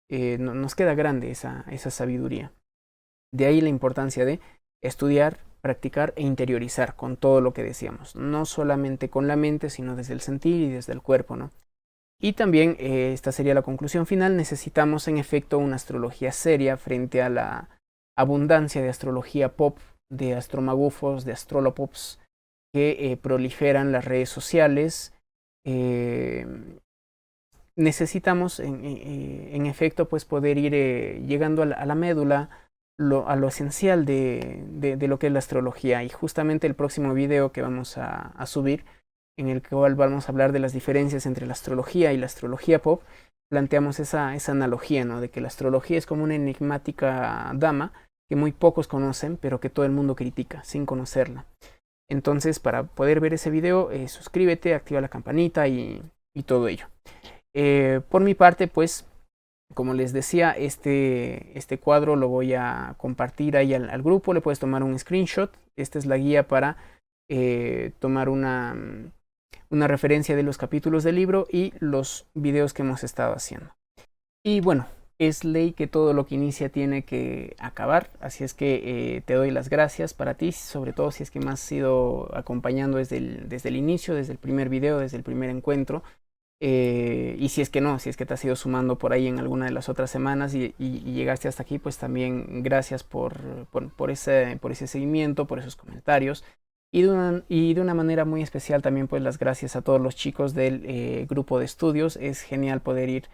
Nos queda grande esa sabiduría. De ahí la importancia de estudiar, practicar e interiorizar con todo lo que decíamos. No solamente con la mente, sino desde el sentir y desde el cuerpo, ¿no? Y también, esta sería la conclusión final, necesitamos en efecto una astrología seria frente a la abundancia de astrología pop, de astromagufos, de astrolopops que proliferan las redes sociales. Necesitamos en efecto pues poder ir llegando a la médula a lo esencial de lo que es la astrología. Y justamente el próximo video que vamos a subir, en el cual vamos a hablar de las diferencias entre la astrología y la astrología pop, planteamos esa analogía, ¿no? De que la astrología es como una enigmática dama que muy pocos conocen, pero que todo el mundo critica sin conocerla. Entonces, para poder ver ese video, suscríbete, activa la campanita y todo ello. Por mi parte, pues, como les decía, este cuadro lo voy a compartir ahí al grupo. Le puedes tomar un screenshot. Esta es la guía para tomar una referencia de los capítulos del libro y los videos que hemos estado haciendo. Y bueno, es ley que todo lo que inicia tiene que acabar, así es que te doy las gracias para ti, sobre todo si es que me has ido acompañando desde el inicio, desde el primer video, desde el primer encuentro. Y si es que no, si es que te has ido sumando por ahí en alguna de las otras semanas y llegaste hasta aquí, pues también gracias por ese seguimiento, por esos comentarios. Y de una manera muy especial también pues las gracias a todos los chicos del grupo de estudios. Es genial poder ir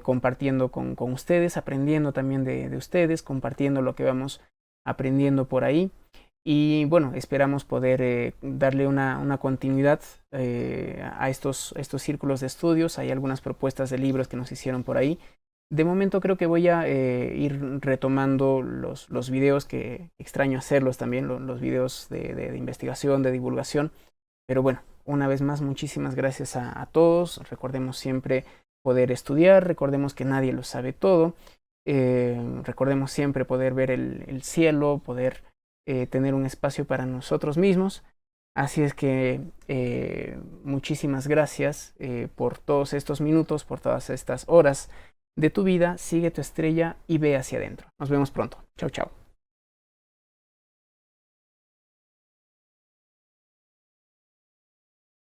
compartiendo con ustedes, aprendiendo también de ustedes, compartiendo lo que vamos aprendiendo por ahí. Y bueno, esperamos poder darle una continuidad a estos círculos de estudios. Hay algunas propuestas de libros que nos hicieron por ahí. De momento creo que voy a ir retomando los videos, que extraño hacerlos también, los videos de investigación, de divulgación. Pero bueno, una vez más, muchísimas gracias a todos. Recordemos siempre poder estudiar, recordemos que nadie lo sabe todo. Recordemos siempre poder ver el cielo, poder tener un espacio para nosotros mismos. Así es que muchísimas gracias por todos estos minutos, por todas estas horas de tu vida. Sigue tu estrella y ve hacia adentro. Nos vemos pronto. Chao, chao.